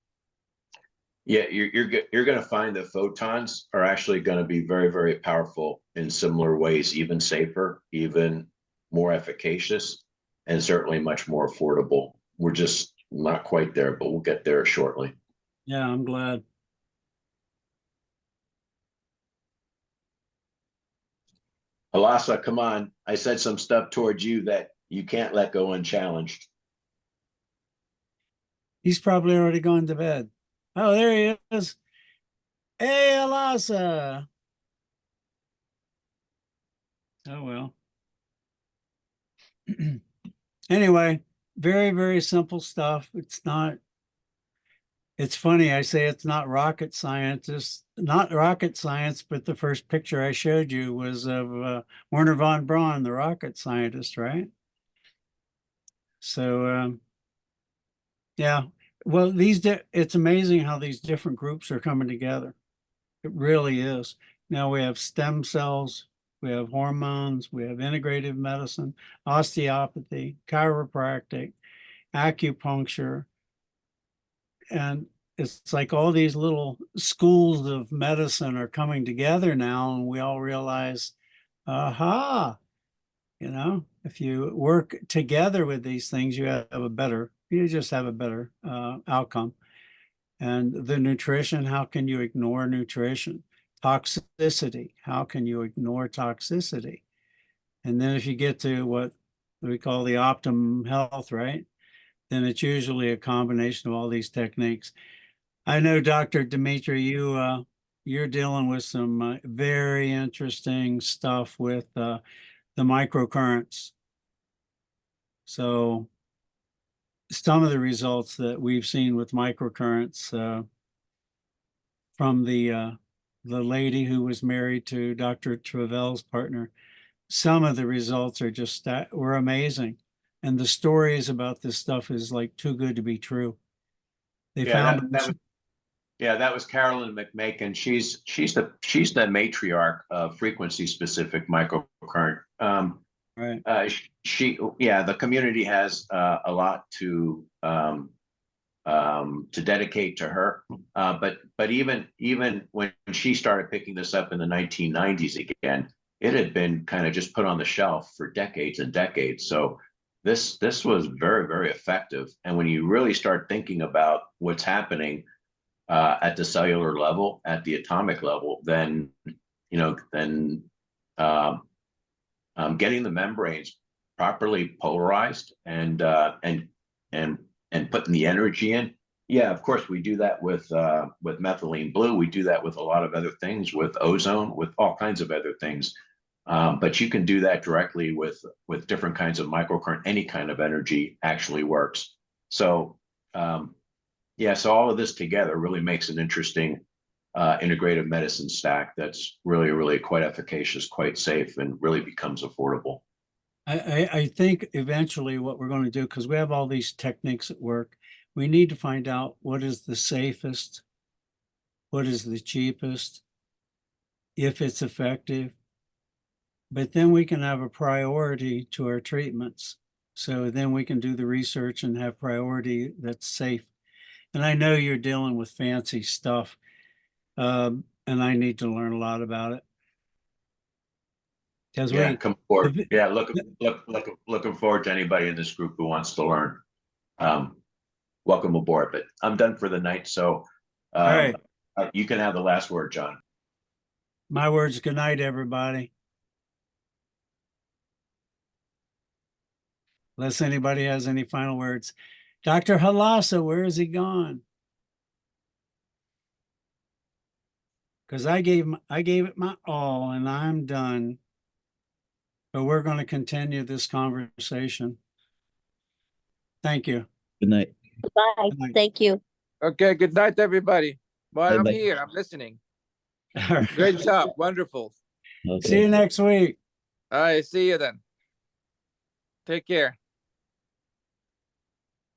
Yeah, you're going to find that photons are actually going to be very, very powerful in similar ways, even safer, even more efficacious, and certainly much more affordable. We're just not quite there, but we'll get there shortly. Yeah, I'm glad. Halasa, come on. I said some stuff towards you that you can't let go unchallenged. He's probably already gone to bed. Oh, there he is. Hey, Alasa. Oh, well. Anyway, very, very simple stuff. It's funny. I say it's not rocket science. It's not rocket science, but the first picture I showed you was of Werner von Braun, the rocket scientist, right? So, yeah. Well, it's amazing how these different groups are coming together. It really is. Now we have stem cells, we have hormones, we have integrative medicine, osteopathy, chiropractic, acupuncture, and it's like all these little schools of medicine are coming together now, and we all realize, aha, if you work together with these things, you just have a better outcome. And the nutrition, how can you ignore nutrition? Toxicity, how can you ignore toxicity? And then if you get to what we call the optimum health, right? Then it's usually a combination of all these techniques. I know, Dr. Dimitri, you're dealing with some very interesting stuff with the microcurrents. So some of the results that we've seen with microcurrents from the lady who was married to Dr. Travell's partner, some of the results are just were amazing. And the stories about this stuff is like too good to be true. They found that was Carolyn McMakin. She's the matriarch of frequency specific microcurrent. right. The community has a lot to dedicate to her. But even when she started picking this up in the 1990s again, it had been kind of just put on the shelf for decades and decades. So this was very, very effective. And when you really start thinking about what's happening at the cellular level, at the atomic level, then getting the membranes properly polarized and putting the energy in. Yeah, of course we do that with methylene blue. We do that with a lot of other things, with ozone, with all kinds of other things. But you can do that directly with different kinds of microcurrent. Any kind of energy actually works. So so all of this together really makes an interesting integrative medicine stack that's really, really quite efficacious, quite safe, and really becomes affordable. I think eventually what we're going to do, because we have all these techniques at work, we need to find out what is the safest, what is the cheapest, if it's effective. But then we can have a priority to our treatments. So then we can do the research and have priority that's safe. And I know you're dealing with fancy stuff, and I need to learn a lot about it. Come forward. Looking forward to anybody in this group who wants to learn. Welcome aboard. But I'm done for the night, so all right. You can have the last word, John. My words. Good night, everybody. Unless anybody has any final words. Dr. Halasa, where is he gone? Because I gave it my all, and I'm done. But we're going to continue this conversation. Thank you. Good night. Bye. Good night. Thank you. Okay, good night, everybody. Well, I'm Bye-bye. here. I'm listening. All right. Great job. Wonderful. See you next week. All right, see you then. Take care.